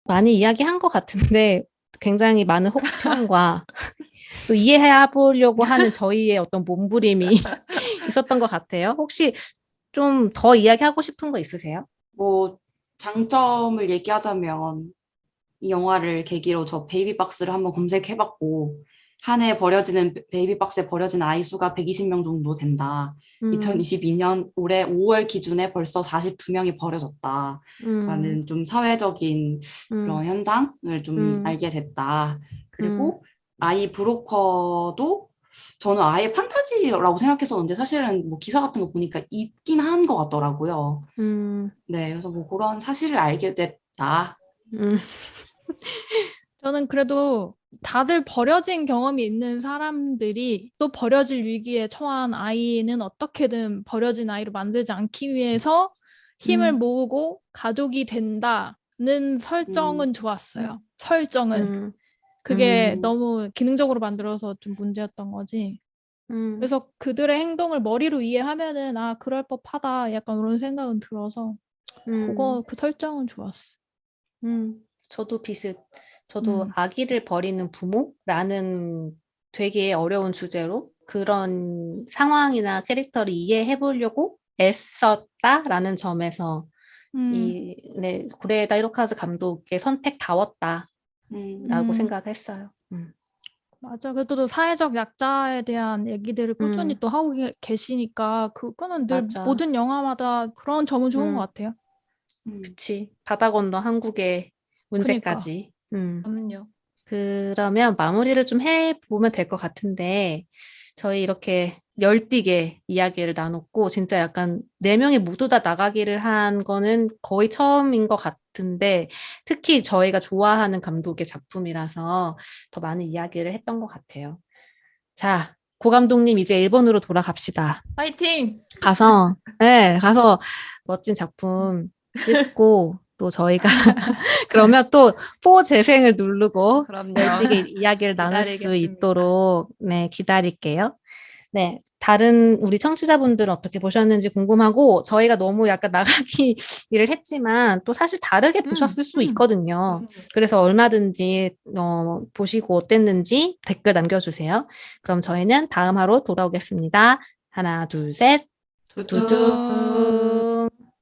많이 이야기한 것 같은데 굉장히 많은 혹평과 또 이해해 보려고 하는 저희의 어떤 몸부림이 있었던 것 같아요. 혹시 좀 더 이야기하고 싶은 거 있으세요?
뭐, 장점을 얘기하자면, 이 영화를 계기로 저 베이비박스를 한번 검색해봤고, 한 해 버려지는 베이비박스에 버려지는 아이 수가 120명 정도 된다. 2022년 올해 5월 기준에 벌써 42명이 버려졌다.
음,
라는 좀 사회적인
음,
그런 현상을 좀
음,
알게 됐다.
음,
그리고 아이 브로커도 저는 아예 판타지라고 생각했었는데 사실은 뭐 기사 같은 거 보니까 있긴 한 것 같더라고요.
음,
네, 그래서 뭐 그런 사실을 알게 됐다.
음,
저는 그래도 다들 버려진 경험이 있는 사람들이 또 버려질 위기에 처한 아이는 어떻게든 버려진 아이로 만들지 않기 위해서 힘을 모으고 가족이 된다는
음,
설정은 좋았어요. 설정은.
음,
그게
음,
너무 기능적으로 만들어서 좀 문제였던 거지.
음,
그래서 그들의 행동을 머리로 이해하면은 아, 그럴 법하다. 약간 그런 생각은 들어서
음.
그 설정은 좋았어.
저도 저도
음.
아기를 버리는 부모라는 되게 어려운 주제로 그런 상황이나 캐릭터를 이해해 보려고 애썼다라는 점에서
음.
네, 고레에다 히로카즈 감독의 선택다웠다라고
음,
음.
생각했어요.
맞아. 그래도 또 사회적 약자에 대한 얘기들을 꾸준히
음,
또 하고 계시니까 그거는 늘
맞아.
모든 영화마다 그런 점은 좋은 것
음,
같아요.
그치. 바다 건너 한국의
그니까.
문제까지.
그럼요.
그러면 마무리를 좀 해보면 될 것 같은데, 저희 이렇게 열띠게 이야기를 나눴고, 진짜 약간 네 명이 모두 다 나가기를 한 거는 거의 처음인 것 같은데, 특히 저희가 좋아하는 감독의 작품이라서 더 많은 이야기를 했던 것 같아요. 자, 고 감독님 이제 일본으로 돌아갑시다.
파이팅!
네, 가서 멋진 작품 찍고, 또 저희가 그러면 또 포 재생을 누르고
그럼요.
열띠게 이야기를 나눌 수
기다리겠습니다.
있도록 네, 기다릴게요. 네, 다른 우리 청취자분들은 어떻게 보셨는지 궁금하고 저희가 너무 약간 나가기를 했지만 또 사실 다르게
음,
보셨을 수 있거든요.
음.
그래서 얼마든지 보시고 어땠는지 댓글 남겨주세요. 그럼 저희는 다음 화로 돌아오겠습니다. 하나, 둘, 셋.
두두.
두두.